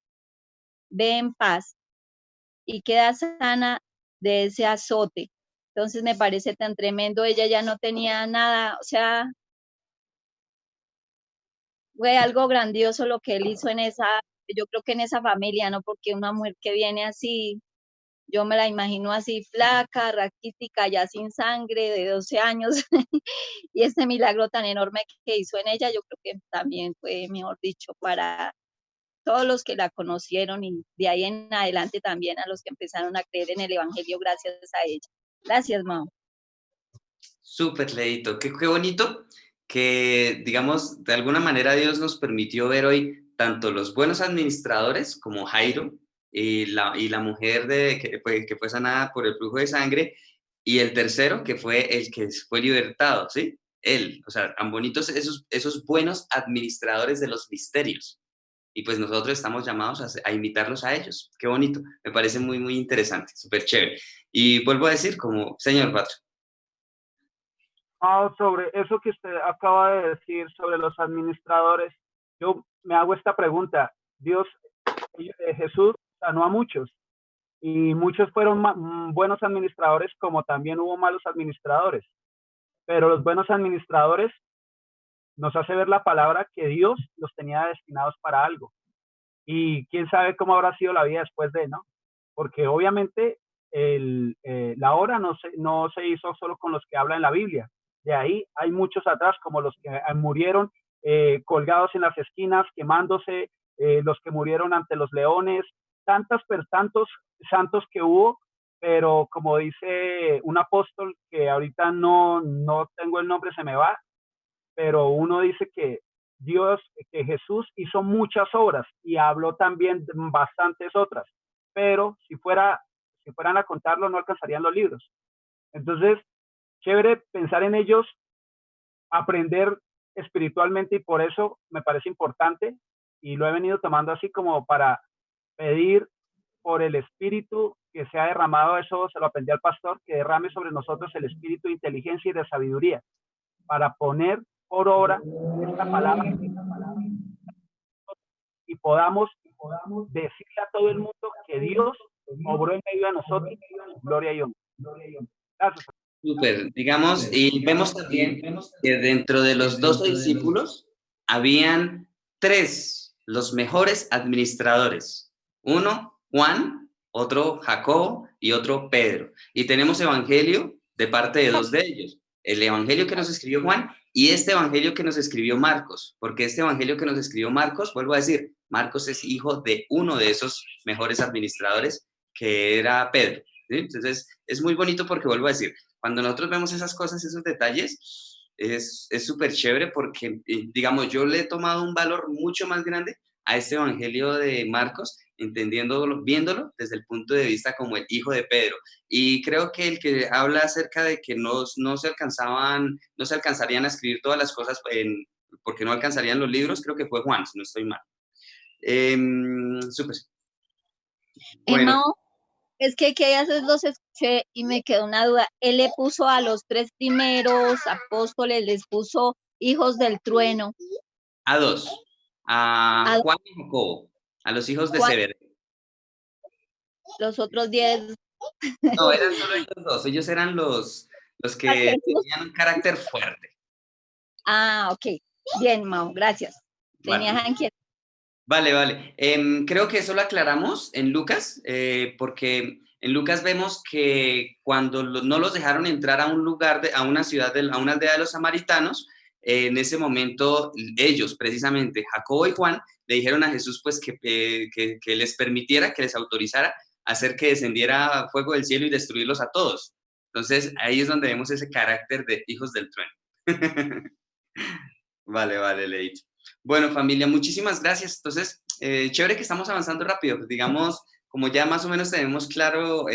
E: ve en paz y queda sana de ese azote. Entonces me parece tan tremendo, ella ya no tenía nada, o sea, fue algo grandioso lo que él hizo yo creo que en esa familia, ¿no? Porque una mujer que viene así, yo me la imagino así flaca, raquítica, ya sin sangre, de 12 años, y ese milagro tan enorme que hizo en ella, yo creo que también fue, mejor dicho, para todos los que la conocieron, y de ahí en adelante también a los que empezaron a creer en el Evangelio gracias a ella. Gracias, Mao.
A: Súper, Leito. Qué bonito que, digamos, de alguna manera Dios nos permitió ver hoy tanto los buenos administradores como Jairo y la mujer que fue sanada por el flujo de sangre, y el tercero que fue el que fue libertado, ¿sí? Él, o sea, tan bonitos esos buenos administradores de los misterios. Y pues nosotros estamos llamados a imitarlos a ellos. Qué bonito, me parece muy, muy interesante, súper chévere. Y vuelvo a decir, como, señor Patro.
D: Sobre eso que usted acaba de decir sobre los administradores, yo me hago esta pregunta. Jesús sanó a muchos y muchos fueron buenos administradores, como también hubo malos administradores. Pero los buenos administradores nos hace ver la palabra que Dios los tenía destinados para algo. Y quién sabe cómo habrá sido la vida después de, ¿no? Porque obviamente la obra no se hizo solo con los que habla en la Biblia. De ahí hay muchos atrás, como los que murieron colgados en las esquinas, quemándose, los que murieron ante los leones, tantos santos que hubo, pero como dice un apóstol, que ahorita no tengo el nombre, se me va, pero uno dice que Jesús hizo muchas obras y habló también de bastantes otras, pero si fueran a contarlo no alcanzarían los libros. Entonces, chévere pensar en ellos, aprender espiritualmente, y por eso me parece importante y lo he venido tomando así como para pedir por el espíritu que se ha derramado. Eso se lo aprendí al pastor, que derrame sobre nosotros el espíritu de inteligencia y de sabiduría para poner por obra esta palabra y podamos decirle a todo el mundo que Dios obró en medio de nosotros. Gloria a Dios. Gracias.
A: Súper, digamos, y vemos también que dentro de los 12 discípulos habían 3, los mejores administradores. Uno, Juan, otro, Jacobo y otro, Pedro. Y tenemos evangelio de parte de 2 de ellos. El evangelio que nos escribió Juan y este evangelio que nos escribió Marcos. Porque este evangelio que nos escribió Marcos, vuelvo a decir, Marcos es hijo de uno de esos mejores administradores, que era Pedro. ¿Sí? Entonces, es muy bonito porque, vuelvo a decir, cuando nosotros vemos esas cosas, esos detalles, es súper chévere porque, digamos, yo le he tomado un valor mucho más grande a este evangelio de Marcos, entendiéndolo, viéndolo desde el punto de vista como el hijo de Pedro. Y creo que el que habla acerca de que no se alcanzarían a escribir todas las cosas porque no alcanzarían los libros, creo que fue Juan, si no estoy mal. Súper.
E: Bueno. Es que a veces los escuché y me quedó una duda. Él le puso a los 3 primeros apóstoles, les puso hijos del trueno.
A: A 2. A Juan y Jacobo. A los hijos de Zebedeo.
E: Los otros 10.
A: No, eran solo ellos 2. Ellos eran los que tenían un carácter fuerte.
E: Ok. Bien, Mau, gracias. Tenías inquietud.
A: Vale. Creo que eso lo aclaramos en Lucas, porque en Lucas vemos que cuando no los dejaron entrar a un lugar, a una ciudad, a una aldea de los samaritanos, en ese momento ellos, precisamente, Jacobo y Juan, le dijeron a Jesús pues que les permitiera, que les autorizara hacer que descendiera fuego del cielo y destruirlos a todos. Entonces, ahí es donde vemos ese carácter de hijos del trueno. Vale, Leito. Bueno, familia, muchísimas gracias. Entonces, chévere que estamos avanzando rápido. Pues, digamos, como ya más o menos tenemos claro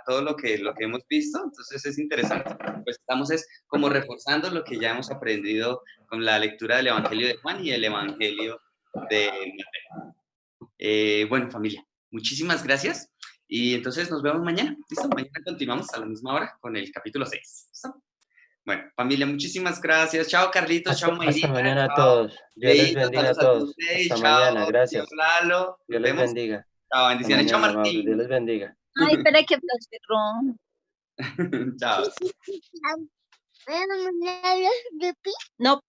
A: todo lo que hemos visto, entonces es interesante. Pues estamos como reforzando lo que ya hemos aprendido con la lectura del Evangelio de Juan y el Evangelio de Mateo. Bueno, familia, muchísimas gracias. Y entonces nos vemos mañana. ¿Listo? Mañana continuamos a la misma hora con el capítulo 6. ¿Listo? Bueno, familia, muchísimas gracias. Chao, Carlitos. Chao, Mayrita.
B: Hasta mañana a todos. Dios les bendiga a todos. Hasta mañana. Gracias.
A: Lalo.
B: Dios les bendiga.
A: Chao, bendiciones. Chao, Martín.
B: Dios les bendiga.
E: Ay, espera que cerró.
A: Chao.
E: No.